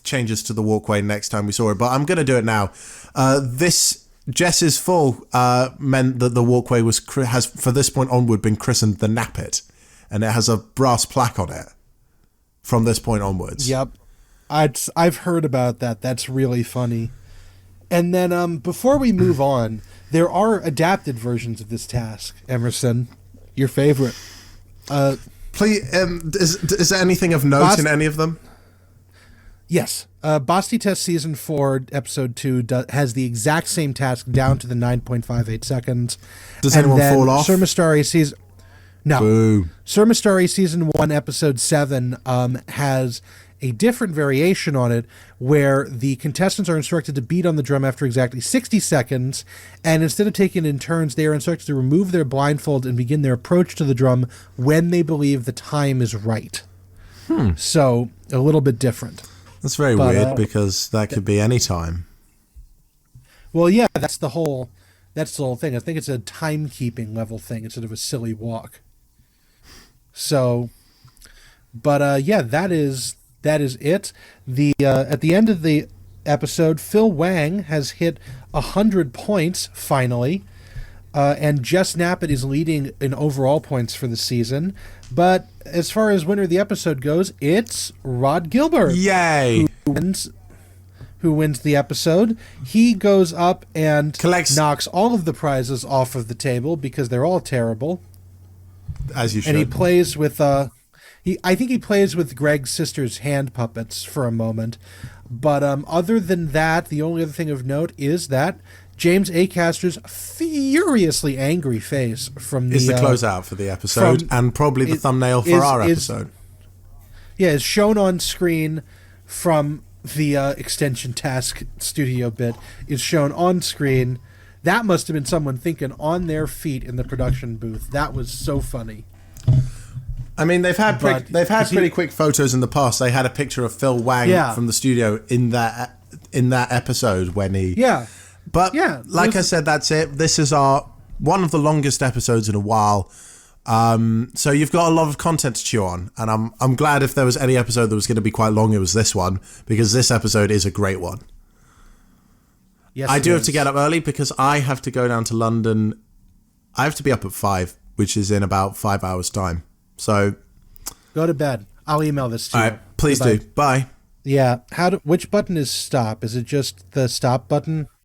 changes to the walkway next time we saw it, but I'm going to do it now. This Jess's fall meant that the walkway has for this point onward been christened the Nappet, and it has a brass plaque on it from this point onwards.
Yep, I've heard about that. That's really funny. And then before we move on, there are adapted versions of this task. Emerson, your favorite.
Please, is there anything of note in any of them?
Yes. Basti Test Season 4, Episode 2 has the exact same task down to the 9.58 seconds.
Does anyone fall off?
Surmastari Season... No.
Boo.
Surmastari Season 1, Episode 7 has a different variation on it where the contestants are instructed to beat on the drum after exactly 60 seconds, and instead of taking it in turns, they are instructed to remove their blindfold and begin their approach to the drum when they believe the time is right. So, a little bit different.
That's very weird because that could be any time.
Well, yeah, that's the whole thing. I think it's a timekeeping level thing instead of a silly walk. So, but yeah, that is it. At the end of the episode, Phil Wang has hit 100 points finally, and Jess Knappett is leading in overall points for the season. But as far as winner of the episode goes, it's Rhod Gilbert.
Yay!
Who wins the episode. He goes up and knocks all of the prizes off of the table because they're all terrible.
As you should.
And he plays with I think he plays with Greg's sister's hand puppets for a moment. But other than that, the only other thing of note is that James Acaster's furiously angry face is
the closeout for the episode and probably the thumbnail for our episode.
Is shown on screen from the extension task studio bit, is shown on screen. That must have been someone thinking on their feet in the production booth. That was so funny.
I mean, they've had pretty quick photos in the past. They had a picture of Phil Wang from the studio in that episode when he...
Yeah.
But like I said, that's it. This is one of the longest episodes in a while. So you've got a lot of content to chew on, and I'm glad if there was any episode that was going to be quite long, it was this one, because this episode is a great one. Yes, I do have to get up early because I have to go down to London. I have to be up at 5, which is in about 5 hours' time. So
go to bed. I'll email this to you.
All right. Please
Goodbye.
do. Bye.
Yeah. Which button is stop? Is it just the stop button?